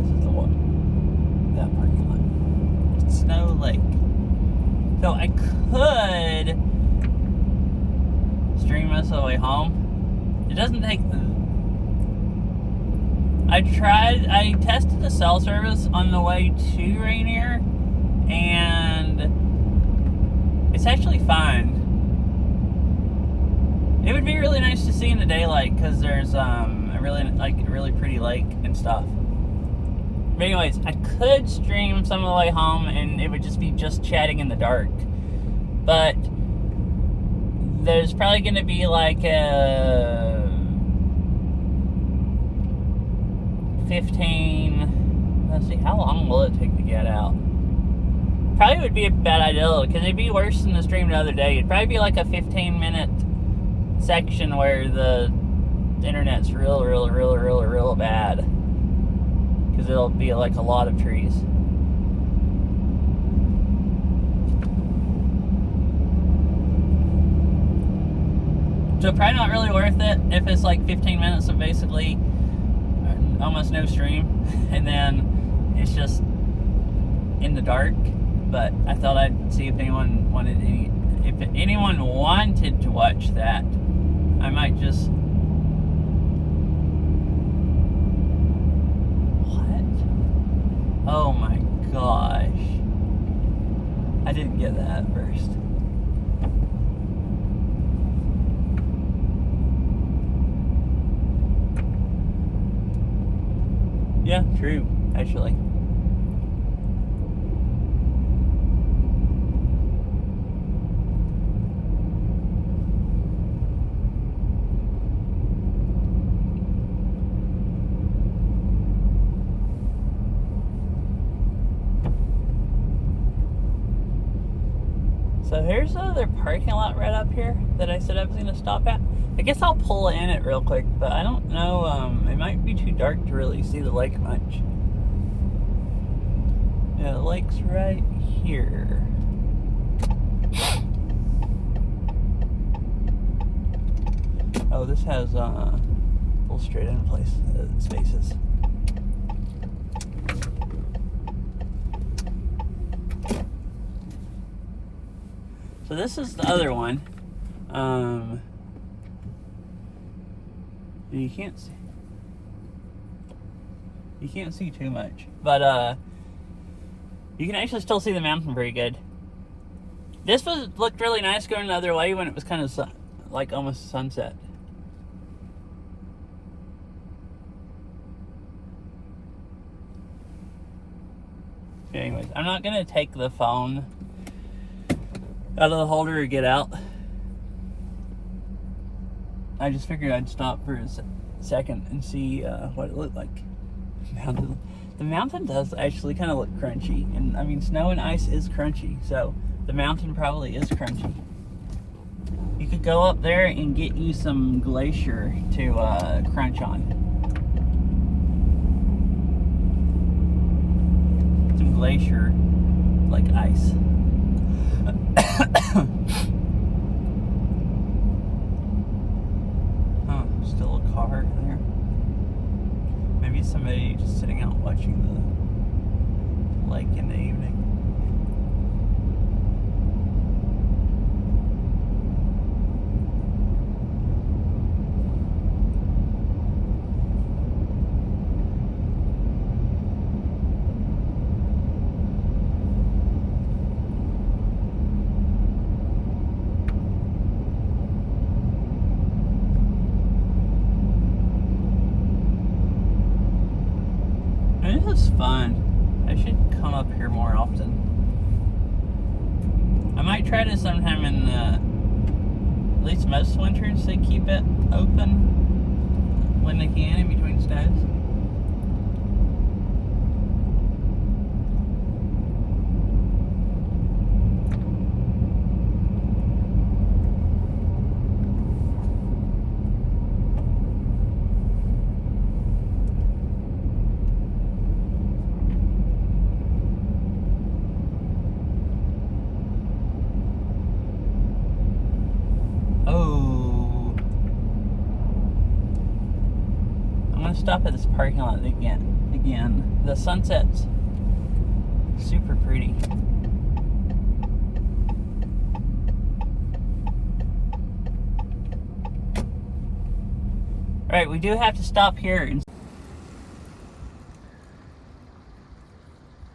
A: this is the one. That parking lot. Snow Lake. So I could stream us all the way home. It doesn't take. I tested the cell service on the way to Rainier, and it's actually fine. It would be really nice to see in the daylight because there's a really pretty lake and stuff. But anyways, I could stream some of the way home and it would just be chatting in the dark. But there's probably going to be like a 15... Let's see, how long will it take to get out? Probably would be a bad idea, because it'd be worse than the stream the other day. It'd probably be like a 15-minute section where the internet's real bad. Because it'll be like a lot of trees. So probably not really worth it if it's like 15 minutes of basically almost no stream, and then it's just in the dark. But I thought I'd see if anyone wanted to watch that. I might just... What? Oh my gosh. I didn't get that at first. Yeah, true, actually. So here's another parking lot right up here that I said I was going to stop at. I guess I'll pull in it real quick, but I don't know, it might be too dark to really see the lake much. Yeah, the lake's right here. Oh, this has full straight in place spaces. So this is the other one. You can't see too much, but you can actually still see the mountain pretty good. This looked really nice going the other way when it was kind of like almost sunset. Anyways, I'm not gonna take the phone out of the holder or get out. I just figured I'd stop for a second and see what it looked like. The mountain does actually kind of look crunchy, and I mean, snow and ice is crunchy, so the mountain probably is crunchy. You could go up there and get you some glacier to crunch on. Some glacier like ice. Still a car there. Maybe somebody just sitting out watching the lake in the evening. This is fun. I should come up here more often. I might try to sometime in at least most winters they keep it open when they can in between snows. Stop at this parking lot again. The sunset's super pretty. Alright, we do have to stop here and